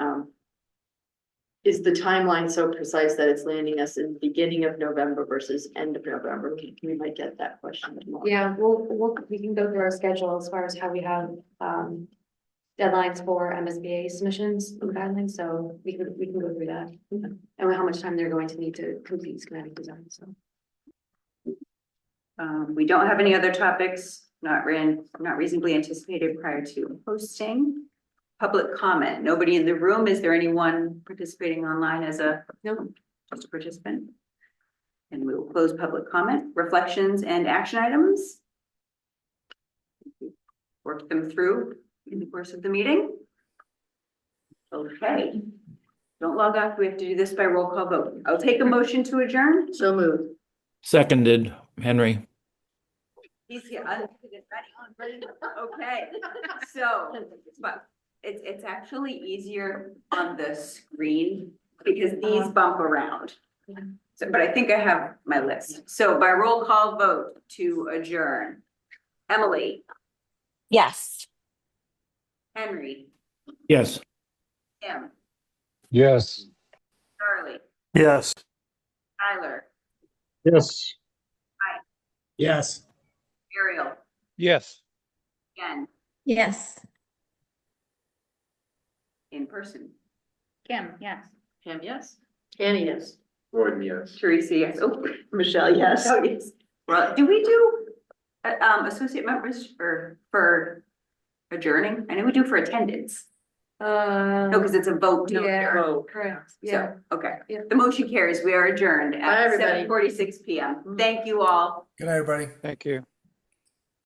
is the timeline so precise that it's landing us in the beginning of November versus end of November? We might get that question tomorrow. Yeah, we can go through our schedule as far as how we have deadlines for MSBA submissions and guidelines, so we can go through that. And how much time they're going to need to complete schematic design, so. We don't have any other topics not reasonably anticipated prior to posting. Public comment, nobody in the room. Is there anyone participating online as just a participant? And we will close public comment. Reflections and action items. Work them through in the course of the meeting. Okay. Don't log off. We have to do this by roll call vote. I'll take a motion to adjourn. So moved. Seconded, Henry. He's here. Okay, so, but it's actually easier on the screen because these bump around. So, but I think I have my list. So by roll call vote to adjourn. Emily, Yes. Henry, Yes. Tim, Yes. Charlie, Yes. Tyler, Yes. Yes. Ariel, Yes. Jen, Yes. in person. Kim, yes. Pam, yes. Annie, yes. Gordon, yes. Teresa, yes. Oh, Michelle, yes. oh, yes. Well, do we do associate members for adjourning? I know we do for attendance. No, because it's a vote to adjourn. Vote. Correct, So, okay. The motion carries. We are adjourned Bye, at everybody. 7:46 PM. Thank you all. Good night, everybody. Thank you.